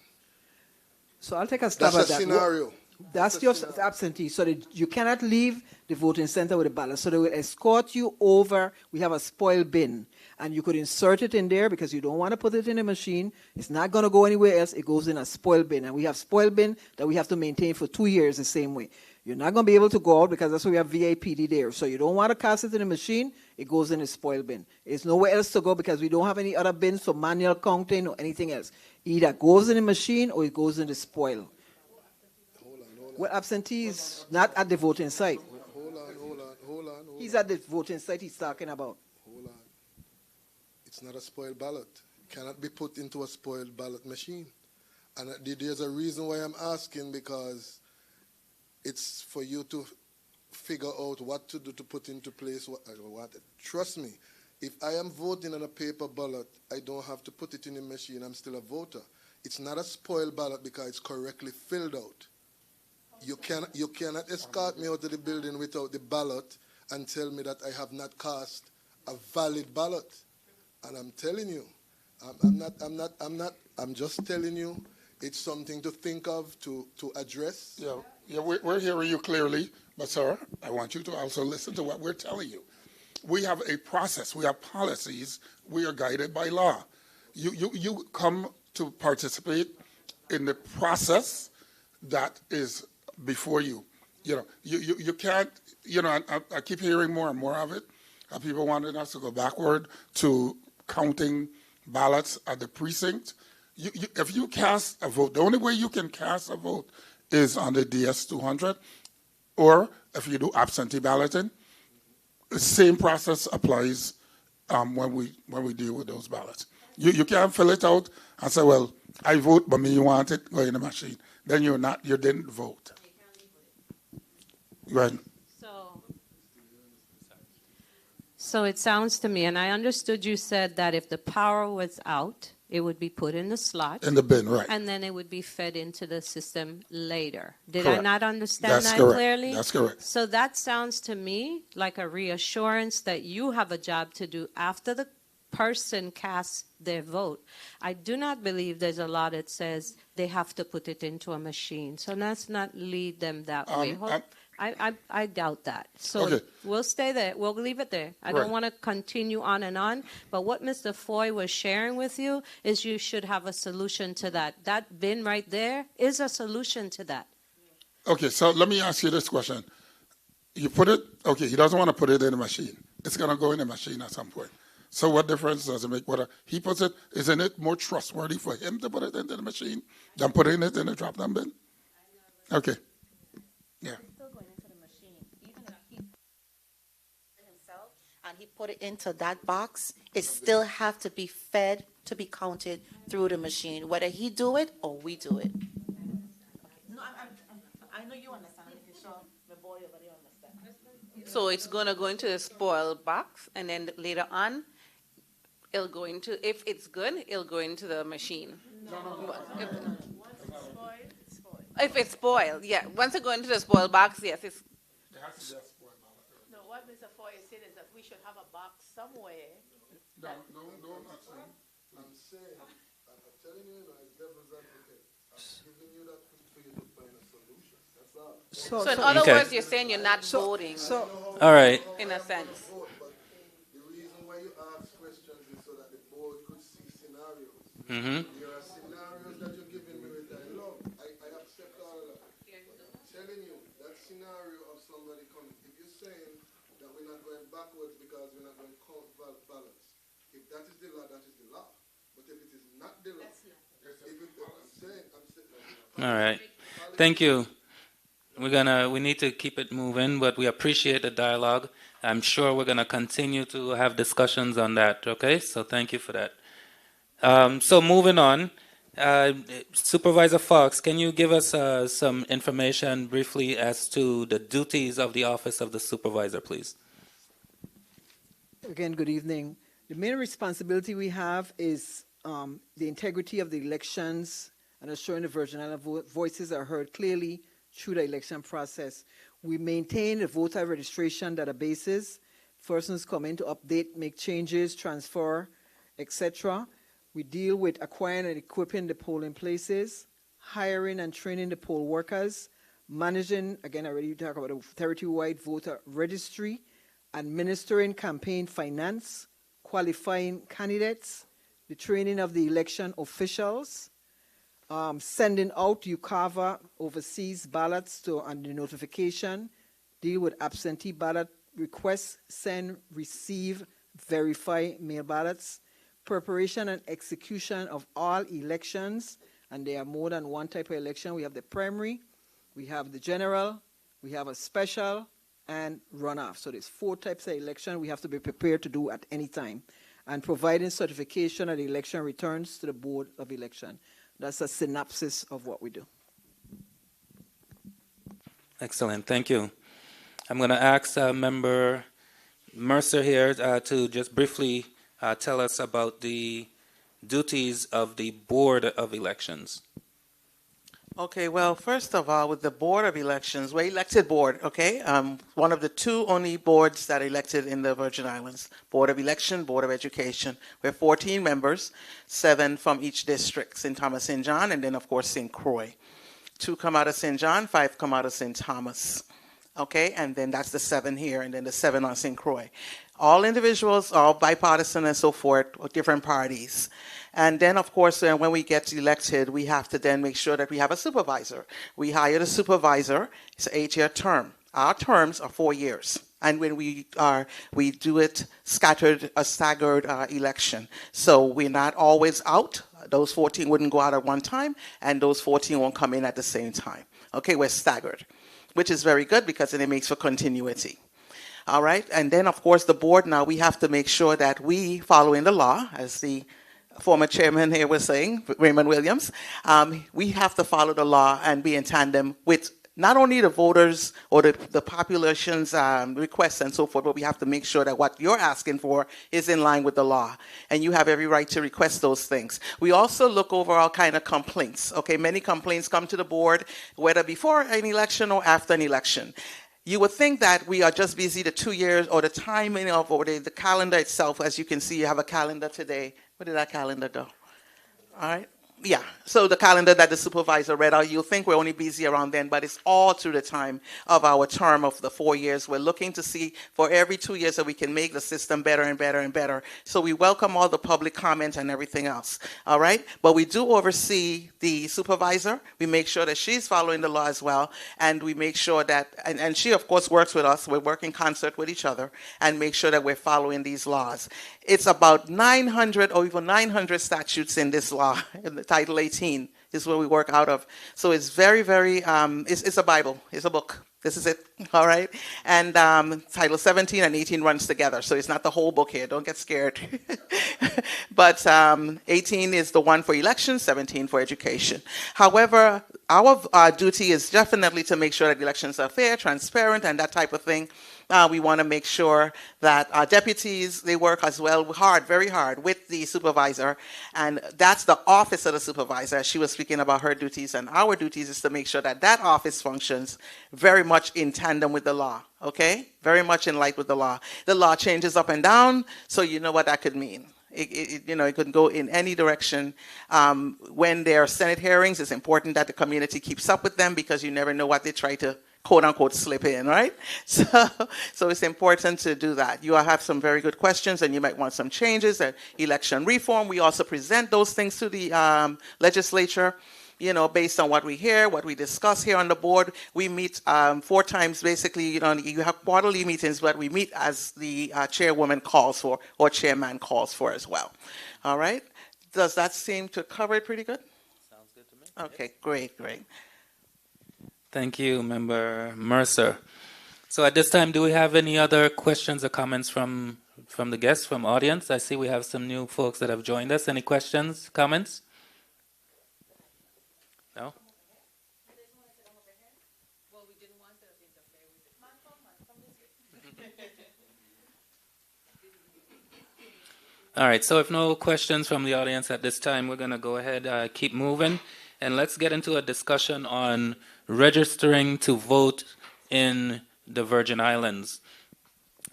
So I'll take a stab
That's
at
a
that.
scenario.
That's your absentee, so that you cannot leave the voting center with a ballot. So they will escort you over. We have a spoil bin, and you could insert it in there because you don't want to put it in a machine. It's not going to go anywhere else. It goes in a spoil bin, and we have spoil bin that we have to maintain for 2 years the same way. You're not going to be able to go out because that's why we have VAPD there. So you don't want to cast it in a machine. It goes in a spoil bin. There's nowhere else to go because we don't have any other bins for manual counting or anything else. Either goes in a machine or it goes in the spoil. Well, absentees not at the voting site.
Hold on.
He's at the voting site he's talking about.
Hold on. It's not a spoiled ballot. It cannot be put into a spoiled ballot machine. And there's a reason why I'm asking, because it's for you to figure out what to do to put into place what. Trust me, if I am voting on a paper ballot, I don't have to put it in a machine. I'm still a voter. It's not a spoiled ballot because it's correctly filled out. You cannot escort me out of the building without the ballot and tell me that I have not cast a valid ballot. And I'm telling you, I'm just telling you, it's something to think of, to address.
Yeah, we're hearing you clearly, but sir, I want you to also listen to what we're telling you. We have a process, we have policies, we are guided by law. You come to participate in the process that is before you. You can't, I keep hearing more and more of it. People wanting us to go backward to counting ballots at the precinct. If you cast a vote, the only way you can cast a vote is on the DS-200, or if you do absentee balloting. The same process applies when we deal with those ballots. You can't fill it out and say, well, I vote, but me you want it, go in the machine. Then you didn't vote. Go ahead.
So it sounds to me, and I understood you said that if the power was out, it would be put in the slot.
In the bin, right.
And then it would be fed into the system later. Did
Correct.
I not understand
That's
that
correct.
clearly?
That's correct.
So that sounds to me like a reassurance that you have a job to do after the person casts their vote. I do not believe there's a law that says they have to put it into a machine. So let's not lead them that way. I doubt that. So
Okay.
we'll stay there. We'll leave it there. I
Right.
don't want to continue on and on. But what Mr. Foy was sharing with you is you should have a solution to that. That bin right there is a solution to that.
Okay, so let me ask you this question. You put it, okay, he doesn't want to put it in a machine. It's going to go in a machine at some point. So what difference does it make whether he puts it? Isn't it more trustworthy for him to put it into the machine than putting it in a drop-down bin? Okay. Yeah.
And he put it into that box, it still have to be fed to be counted through the machine, whether he do it or we do it. No, I know you understand. I'm making sure the boy over there understands.
So it's going to go into the spoil box, and then later on, it'll go into, if it's good, it'll go into the machine. If it's spoiled, yeah. Once it go into the spoil box, yes, it's.
No, what Mr. Foy is saying is that we should have a box somewhere.
I'm saying, I'm telling you, as devil's advocate, I'm giving you that for you to find a solution. That's all.
So in other
Okay.
words, you're saying you're not voting,
All right.
in a sense.
The reason why you ask questions is so that the board could see scenarios.
Mm-hmm.
There are scenarios that you're giving me which I love. I accept all of that. But I'm telling you, that scenario of somebody coming, if you're saying that we're not going backwards because we're not going to count is the law, that is the law. But if it is not the law,
All right. Thank you. We need to keep it moving, but we appreciate the dialogue. I'm sure we're gonna continue to have discussions on that. Okay, so thank you for that. So moving on, Supervisor Fox, can you give us some information briefly as to the duties of the Office of the Supervisor, please?
Again, good evening. The main responsibility we have is the integrity of the elections and ensuring the Virgin Island voices are heard clearly through the election process. We maintain the voter registration databases. Persons come in to update, make changes, transfer, etc. We deal with acquiring and equipping the polling places, hiring and training the poll workers, managing, again, I already talked about the territory-wide voter registry, administering campaign finance, qualifying candidates, the training of the election officials, sending out UCAVA overseas ballots and the notification, deal with absentee ballot requests, send, receive, verify mail ballots, preparation and execution of all elections, and there are more than one type of election. We have the primary, we have the general, we have a special, and runoff. So there's 4 types of election we have to be prepared to do at any time, and providing certification of the election returns to the Board of Election. That's a synopsis of what we do.
Excellent, thank you. I'm going to ask Member Mercer here to just briefly tell us about the duties of the Board of Elections.
Okay, well, first of all, with the Board of Elections, we're elected board, okay? One of the 2 only boards that are elected in the Virgin Islands, Board of Election, Board of Education. We're 14 members, 7 from each district, St. Thomas, St. John, and then, of course, St. Croix. 2 come out of St. John, 5 come out of St. Thomas, okay? And then that's the 7 here, and then the 7 on St. Croix. All individuals, all bipartisan and so forth, or different parties. And then, of course, when we get elected, we have to then make sure that we have a supervisor. We hire the supervisor. It's an 8-year term. Our terms are 4 years. And when we do it a staggered election. So we're not always out. Those 14 wouldn't go out at one time, and those 14 won't come in at the same time. Okay, we're staggered, which is very good because then it makes for continuity. All right, and then, of course, the board now, we have to make sure that we following the law, as the former chairman here was saying, Raymond Williams, we have to follow the law and be in tandem with not only the voters or the population's requests and so forth, but we have to make sure that what you're asking for is in line with the law. And you have every right to request those things. We also look over all kind of complaints. Okay, many complaints come to the board, whether before an election or after an election. You would think that we are just busy the 2 years or the timing of or the calendar itself. As you can see, you have a calendar today. Where did that calendar go? All right. Yeah, so the calendar that the supervisor read out, you'll think we're only busy around then, but it's all through the time of our term of the 4 years. We're looking to see for every 2 years that we can make the system better and better and better. So we welcome all the public comment and everything else, all right? But we do oversee the supervisor. We make sure that she's following the law as well, and we make sure that, and she, of course, works with us. We work in concert with each other and make sure that we're following these laws. It's about 900 or even 900 statutes in this law, in the Title 18 is where we work out of. So it's very, very, it's a Bible, it's a book. This is it, all right? And Title 17 and 18 runs together, so it's not the whole book here. Don't get scared. But 18 is the one for elections, 17 for education. However, our duty is definitely to make sure that elections are fair, transparent, and that type of thing. We want to make sure that our deputies, they work as well hard, very hard with the supervisor. And that's the office of the supervisor. She was speaking about her duties, and our duties is to make sure that that office functions very much in tandem with the law, okay? Very much in line with the law. The law changes up and down, so you know what that could mean. It could go in any direction. When there are Senate hearings, it's important that the community keeps up with them because you never know what they try to quote-unquote slip in, right? So it's important to do that. You have some very good questions, and you might want some changes. Election reform, we also present those things to the legislature. based on what we hear, what we discuss here on the board. We meet 4 times, basically, you have quarterly meetings, but we meet as the chairwoman calls for or chairman calls for as well. All right? Does that seem to cover it pretty good?
Sounds good to me.
Okay, great.
Thank you, Member Mercer. So at this time, do we have any other questions or comments from the guests, from audience? I see we have some new folks that have joined us. Any questions, comments? No? All right, so if no questions from the audience at this time, we're going to go ahead, keep moving, and let's get into a discussion on registering to vote in the Virgin Islands.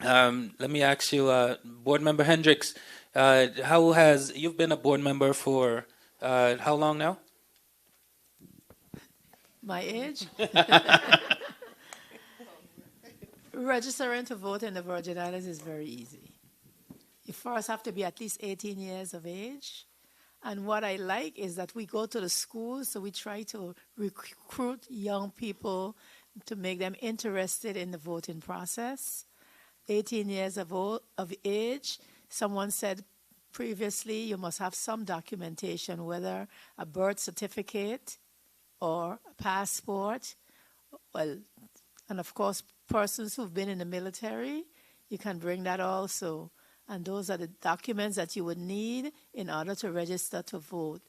Let me ask you, Board Member Hendricks, you've been a board member for how long now?
My age? Registering to vote in the Virgin Islands is very easy. You first have to be at least 18 years of age. And what I like is that we go to the schools, so we try to recruit young people to make them interested in the voting process. 18 years of age. Someone said previously you must have some documentation, whether a birth certificate or a passport. Well, and of course, persons who've been in the military, you can bring that also. And those are the documents that you would need in order to register to vote.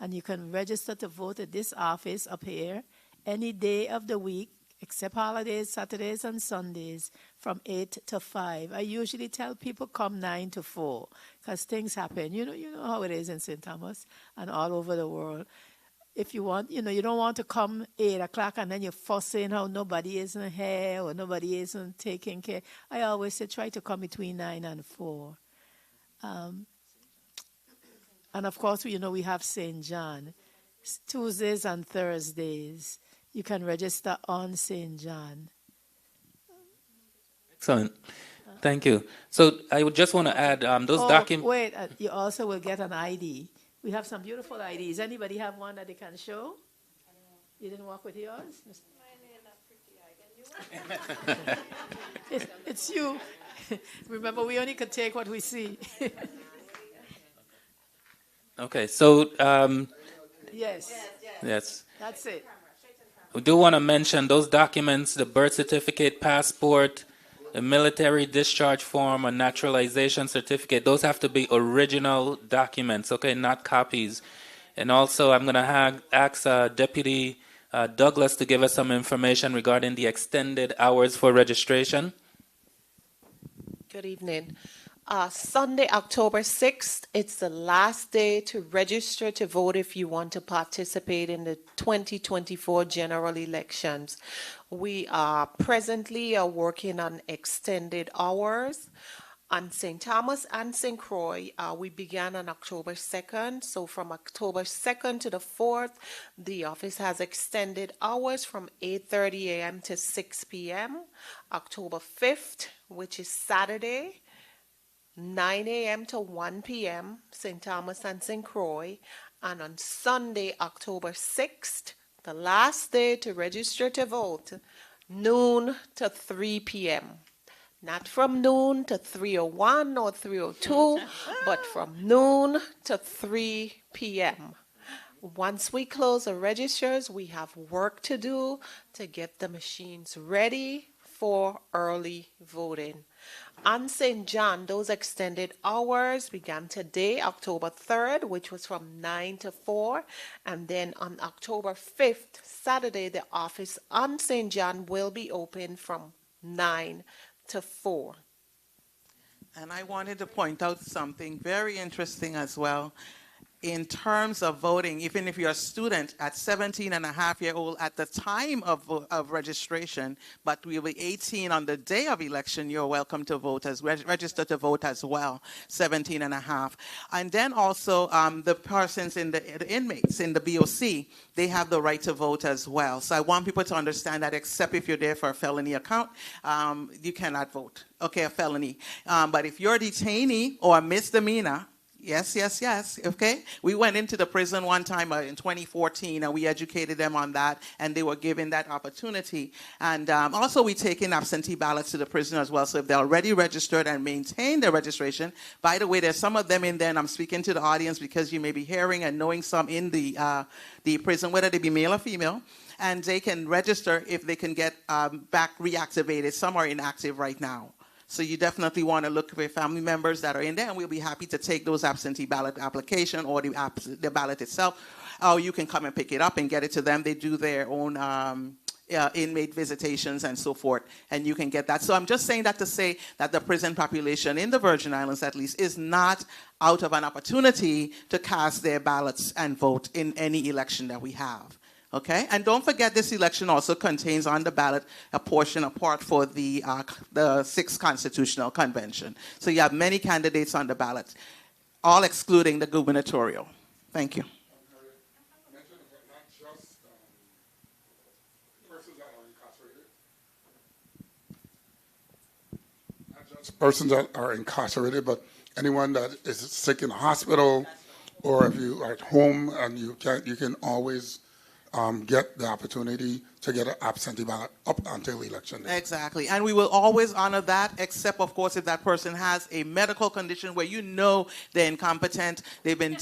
And you can register to vote at this office up here any day of the week, except holidays, Saturdays, and Sundays, from 8 to 5. I usually tell people come 9 to 4, because things happen. You know how it is in St. Thomas and all over the world. If you want, you don't want to come 8 o'clock and then you're fussing how nobody isn't here or nobody isn't taking care. I always say try to come between 9 and 4. And of course, we have St. John. Tuesdays and Thursdays, you can register on St. John.
Excellent. Thank you. So I would just want to add those documents.
Wait, you also will get an ID. We have some beautiful IDs. Anybody have one that they can show? You didn't walk with yours? It's you. Remember, we only could take what we see.
Okay, so
Yes.
yes.
That's it.
We do want to mention those documents: the birth certificate, passport, the military discharge form, a naturalization certificate. Those have to be original documents, okay, not copies. And also, I'm going to ask Deputy Douglas to give us some information regarding the extended hours for registration.
Good evening. Sunday, October 6th, it's the last day to register to vote if you want to participate in the 2024 general elections. We are presently working on extended hours. On St. Thomas and St. Croix, we began on October 2nd. So from October 2nd to the 4th, the office has extended hours from 8:30 a.m. to 6 p.m. October 5th, which is Saturday, 9 a.m. to 1 p.m., St. Thomas and St. Croix. And on Sunday, October 6th, the last day to register to vote, noon to 3 p.m. Not from noon to 3:01 or 3:02, but from noon to 3 p.m. Once we close the registers, we have work to do to get the machines ready for early voting. On St. John, those extended hours began today, October 3rd, which was from 9 to 4. And then on October 5th, Saturday, the office on St. John will be open from 9 to 4.
And I wanted to point out something very interesting as well. In terms of voting, even if you're a student at 17 and a half year old at the time of registration, but we'll be 18 on the day of election, you're welcome to vote register to vote as well, 17 and a half. And then also the persons the inmates in the BOC, they have the right to vote as well. So I want people to understand that except if you're there for a felony account, you cannot vote. Okay, a felony. But if you're a detainee or a misdemeanor, Yes, yes, yes. Okay. We went into the prison one time in 2014 and we educated them on that and they were given that opportunity. And also we take in absentee ballots to the prison as well. So if they're already registered and maintain their registration, by the way, there's some of them in there and I'm speaking to the audience because you may be hearing and knowing some in the prison, whether they be male or female, and they can register if they can get back reactivated. Some are inactive right now. So you definitely want to look for family members that are in there, and we'll be happy to take those absentee ballot application or the ballot itself. Or you can come and pick it up and get it to them. They do their own inmate visitations and so forth, and you can get that. So I'm just saying that to say that the prison population in the Virgin Islands, at least, is not out of an opportunity to cast their ballots and vote in any election that we have. Okay, and don't forget this election also contains on the ballot a part for the 6th Constitutional Convention. So you have many candidates on the ballot, all excluding the gubernatorial. Thank you.
Persons that are incarcerated, but anyone that is sick in a hospital, or if you are at home and you can always get the opportunity to get an absentee ballot up until election day.
Exactly, and we will always honor that, except of course if that person has a medical condition where you know they're incompetent, they've been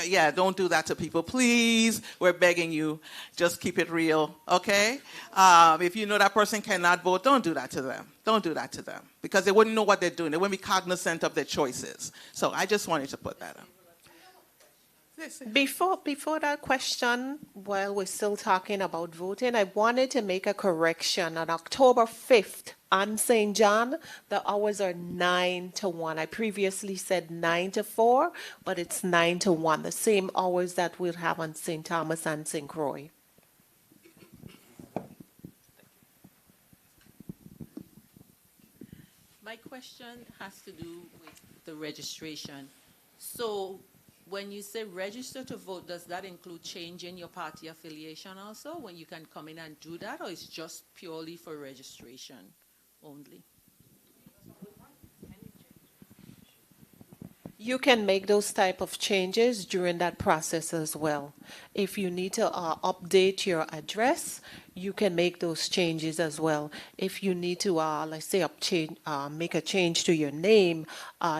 yeah, don't do that to people, please. We're begging you, just keep it real, okay? If you know that person cannot vote, don't do that to them. Don't do that to them, because they wouldn't know what they're doing. They wouldn't be cognizant of their choices. So I just wanted to put that up.
Before that question, while we're still talking about voting, I wanted to make a correction. On October 5th on St. John, the hours are 9 to 1. I previously said 9 to 4, but it's 9 to 1, the same hours that we'll have on St. Thomas and St. Croix.
My question has to do with the registration. So when you say register to vote, does that include changing your party affiliation also, when you can come in and do that, or it's just purely for registration only?
You can make those type of changes during that process as well. If you need to update your address, you can make those changes as well. If you need to, let's say, make a change to your name,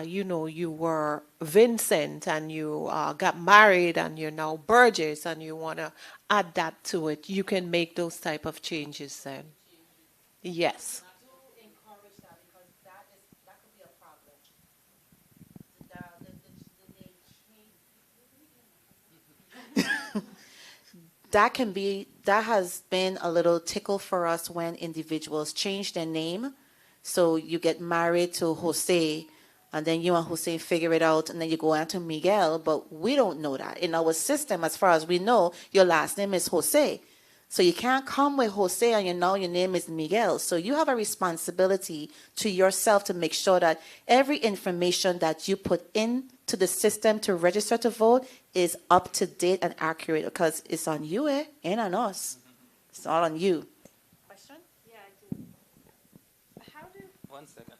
you know, you were Vincent and you got married and you're now Burgess and you want to add that to it, you can make those type of changes then. Yes.
That has been a little tickle for us when individuals change their name. So you get married to Jose, and then you and Jose figure it out, and then you go on to Miguel, but we don't know that. In our system, as far as we know, your last name is Jose. So you can't come with Jose and your name is Miguel. So you have a responsibility to yourself to make sure that every information that you put into the system to register to vote is up to date and accurate, because it's on you, ain't on us. It's all on you.
Question? Yeah, I do.
One second.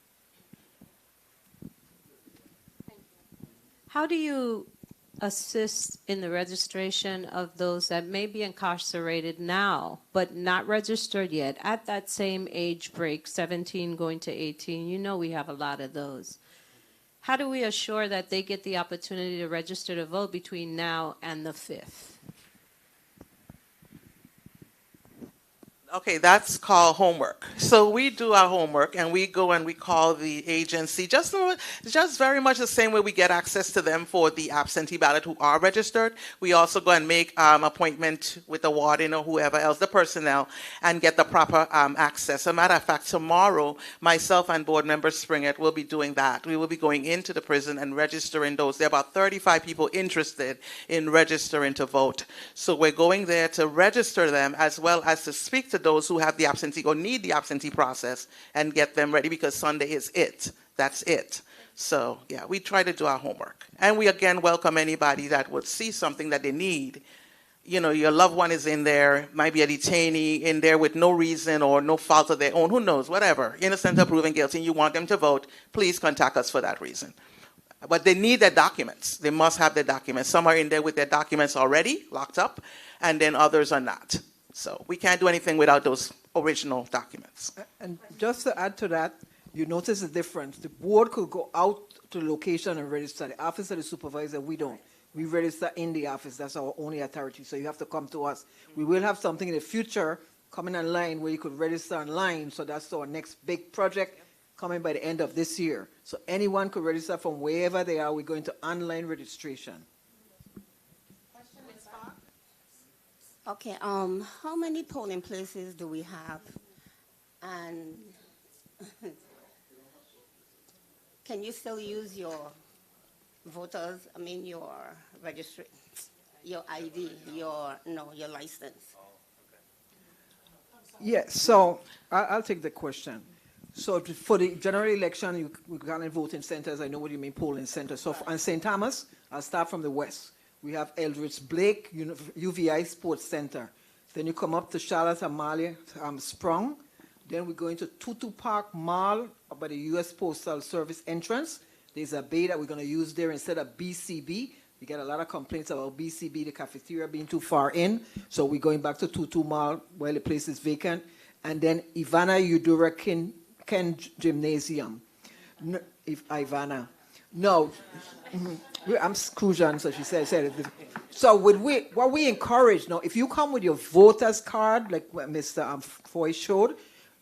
How do you assist in the registration of those that may be incarcerated now, but not registered yet, at that same age break, 17 going to 18? You know we have a lot of those. How do we assure that they get the opportunity to register to vote between now and the 5th?
Okay, that's called homework. So we do our homework and we go and we call the agency, just very much the same way we get access to them for the absentee ballot who are registered. We also go and make appointment with the warden or whoever else, the personnel, and get the proper access. As a matter of fact, tomorrow, myself and board member Springett will be doing that. We will be going into the prison and registering those. There are about 35 people interested in registering to vote. So we're going there to register them as well as to speak to those who have the absentee or need the absentee process and get them ready, because Sunday is it. That's it. So, yeah, we try to do our homework. And we, again, welcome anybody that would see something that they need. You know, your loved one is in there, might be a detainee in there with no reason or no fault of their own, who knows, whatever, innocent or proven guilty, and you want them to vote, please contact us for that reason. But they need their documents. They must have their documents. Some are in there with their documents already locked up, and then others are not. So we can't do anything without those original documents.
And just to add to that, you notice the difference. The board could go out to the location and register. The office of the supervisor, we don't. We register in the office. That's our only authority. So you have to come to us. We will have something in the future coming online where you could register online. So that's our next big project coming by the end of this year. So anyone could register from wherever they are. We're going to online registration.
Okay, how many polling places do we have? And can you still use your voters, your your ID, your license?
Yes, so I'll take the question. So for the general election, we got in voting centers. I know what you mean, polling centers. So on St. Thomas, I'll start from the west. We have Eldridge Blake, UVI Sports Center. Then you come up to Charlotte Amalie Sprung. Then we go into Tutu Park Mall by the U.S. Postal Service entrance. There's a bay that we're going to use there instead of BCB. We get a lot of complaints about BCB, the cafeteria being too far in. So we're going back to Tutu Mall while the place is vacant. And then Ivana Eudora Ken Gymnasium. No, Ivana. No. I'm Scroogean, so she said it. So what we encourage now, if you come with your voter's card, like what Mr. Foy showed,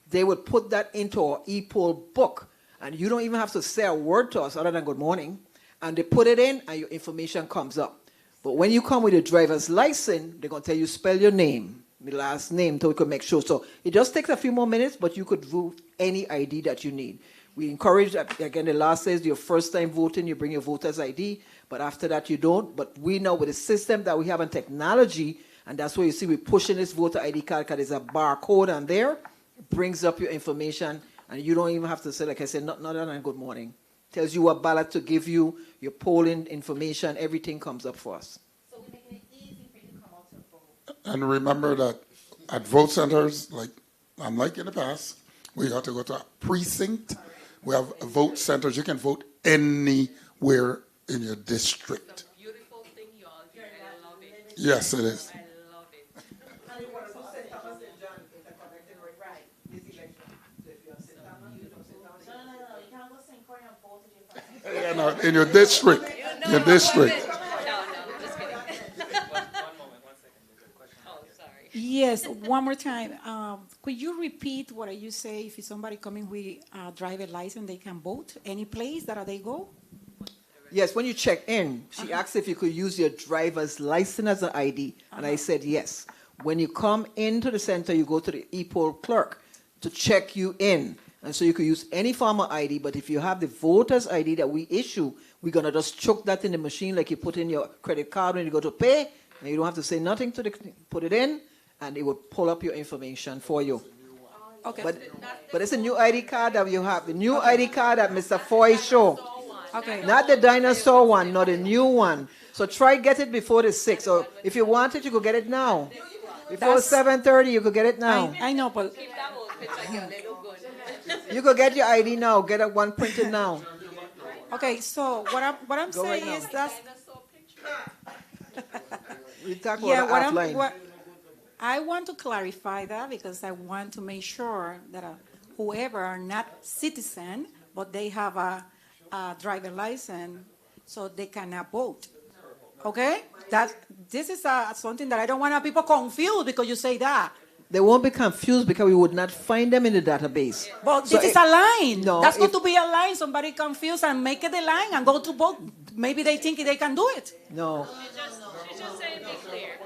they would put that into our e-poll book. And you don't even have to say a word to us other than good morning. And they put it in and your information comes up. But when you come with your driver's license, they're going to tell you spell your name, the last name, so we could make sure. So it just takes a few more minutes, but you could vote any ID that you need. We encourage, again, the law says your first time voting, you bring your voter's ID, but after that you don't. But we know with the system that we have in technology, and that's where you see we're pushing this voter ID card because there's a barcode on there. It brings up your information, and you don't even have to say, like I said, not other than good morning. Tells you what ballot to give you, your polling information, everything comes up for us.
So we're making it easy for you to come out to vote.
And remember that at vote centers, unlike in the past, we have to go to a precinct. We have vote centers. You can vote anywhere in your district.
It's a beautiful thing you all do. I love it.
Yes, it is.
I love it.
Yeah, no, in your district. Your district.
No, just kidding.
One moment, 1 second. There's a question.
Oh, sorry.
Yes, one more time. Could you repeat what you say? If somebody coming with a driver license, they can vote any place that they go?
Yes, when you check in, she asked if you could use your driver's license as an ID, and I said yes. When you come into the center, you go to the e-poll clerk to check you in. And so you could use any form of ID, but if you have the voter's ID that we issue, we're going to just chuck that in the machine like you put in your credit card when you go to pay, and you don't have to say nothing to put it in, and it will pull up your information for you.
Okay.
But it's a new ID card that you have. The new ID card that Mr. Foy showed.
Okay.
Not the dinosaur one, not the new one. So try get it before the 6th. Or if you want it, you could get it now. Before 7:30, you could get it now.
I know, but
Keep that old picture again. They look good.
You could get your ID now. Get a one printed now.
okay. So what I'm
Go
saying
right
is
now.
that's
We talk
yeah.
about offline.
I want to clarify that because I want to make sure that whoever are not citizen but they have a driver license, so they cannot vote. Okay, this is something that I don't want people confused because you say that.
They won't be confused because we would not find them in the database.
But
So
this is a line.
No,
That's going to be a line. Somebody confused and make it a line and go to vote. Maybe they think they can do it.
No.
She's just saying be clear.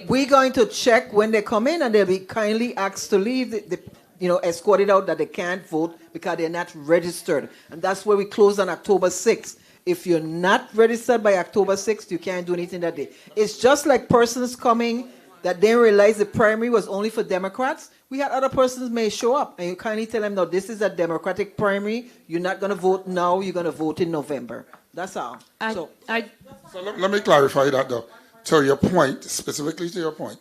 We're going to check when they come in, and they'll be kindly asked to leave, escorted out that they can't vote because they're not registered. And that's where we close on October 6th. If you're not registered by October 6th, you can't do anything that day. It's just like persons coming that didn't realize the primary was only for Democrats. We had other persons may show up, and you kindly tell them, no, this is a Democratic primary. You're not going to vote now. You're going to vote in November. That's all.
So let me clarify that, though. To your point, specifically to your point,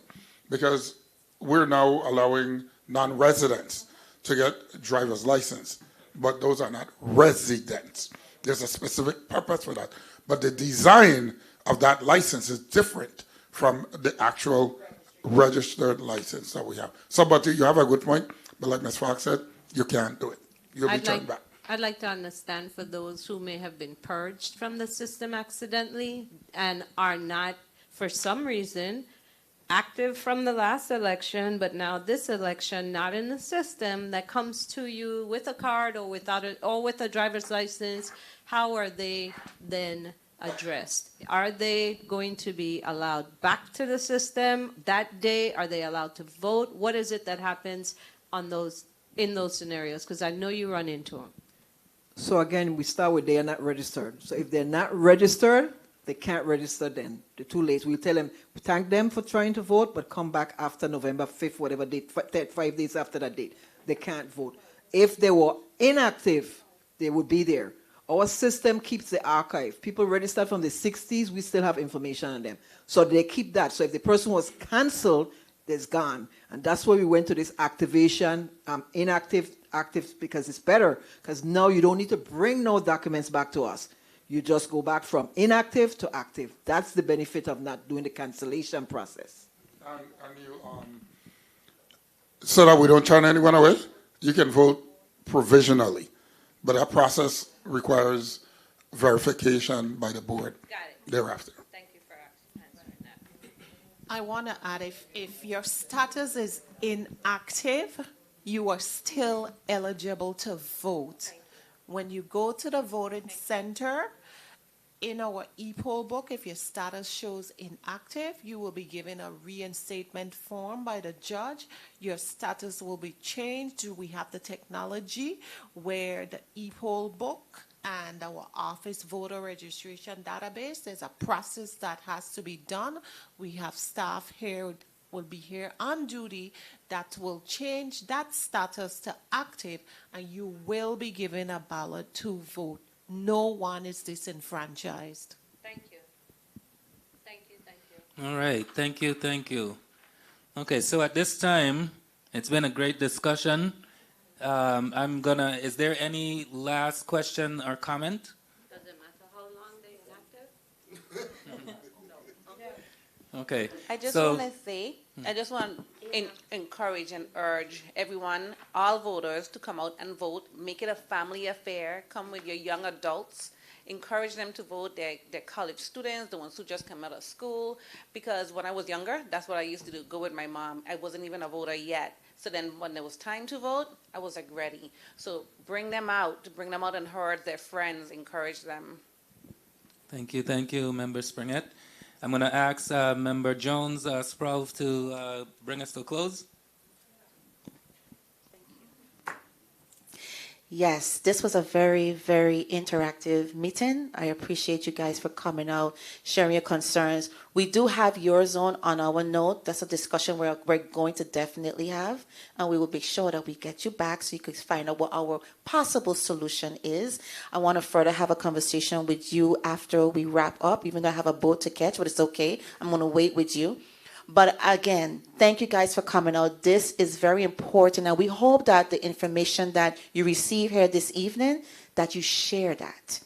because we're now allowing non-residents to get driver's license, but those are not residents. There's a specific purpose for that. But the design of that license is different from the actual registered license that we have. So, but you have a good point, but like Ms. Fox said, you can't do it. You'll be turned back.
I'd like to understand for those who may have been purged from the system accidentally and are not, for some reason, active from the last election, but now this election not in the system, that comes to you with a card or without it, or with a driver's license, how are they then addressed? Are they going to be allowed back to the system that day? Are they allowed to vote? What is it that happens on in those scenarios? Because I know you run into them.
So again, we start with they are not registered. So if they're not registered, they can't register then. They're too late. We'll tell them, thank them for trying to vote, but come back after November 5th, whatever date, 5 days after that date. They can't vote. If they were inactive, they would be there. Our system keeps the archive. People registered from the 60s, we still have information on them. So they keep that. So if the person was canceled, it's gone. And that's why we went to this activation, inactive, active, because it's better. Because now you don't need to bring no documents back to us. You just go back from inactive to active. That's the benefit of not doing the cancellation process.
And you, so that we don't turn anyone away, you can vote provisionally. But that process requires verification by the board thereafter.
Thank you for answering that.
I want to add, if your status is inactive, you are still eligible to vote. When you go to the voting center, in our e-poll book, if your status shows inactive, you will be given a reinstatement form by the judge. Your status will be changed. We have the technology where the e-poll book and our office voter registration database, there's a process that has to be done. We have staff here, will be here on duty that will change that status to active, and you will be given a ballot to vote. No one is disenfranchised.
Thank you. Thank you, thank you.
All right, thank you. Okay, so at this time, it's been a great discussion. Is there any last question or comment?
Doesn't matter how long they're inactive?
Okay.
I just want to say, I just want to encourage and urge everyone, all voters, to come out and vote. Make it a family affair. Come with your young adults. Encourage them to vote. They're college students, the ones who just come out of school. Because when I was younger, that's what I used to do, go with my mom. I wasn't even a voter yet. So then when there was time to vote, I was like ready. So bring them out and herd their friends, encourage them.
Thank you, Member Springett. I'm going to ask Member Jones Sproul to bring us to a close.
Yes, this was a very, very interactive meeting. I appreciate you guys for coming out, sharing your concerns. We do have your zone on our note. That's a discussion we're going to definitely have, and we will be sure that we get you back so you can find out what our possible solution is. I want to further have a conversation with you after we wrap up, even though I have a boat to catch, but it's okay. I'm going to wait with you. But again, thank you guys for coming out. This is very important, and we hope that the information that you receive here this evening, that you share that.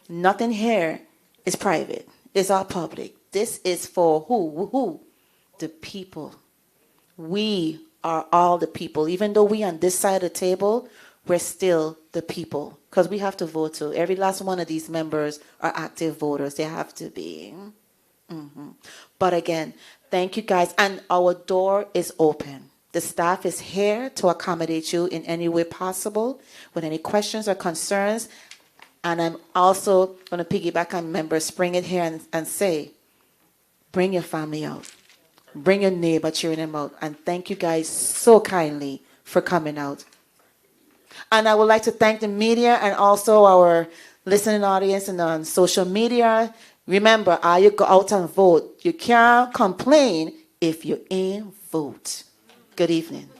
Nothing here is private. It's all public. This is for who? The people. We are all the people. Even though we on this side of the table, we're still the people, because we have to vote too. Every last one of these members are active voters. They have to be. But again, thank you guys, and our door is open. The staff is here to accommodate you in any way possible with any questions or concerns. And I'm also going to piggyback on Member Springett here and say, bring your family out. Bring your neighbor, cheering them out. And thank you guys so kindly for coming out. And I would like to thank the media and also our listening audience and on social media. Remember, you go out and vote. You can't complain if you ain't vote. Good evening.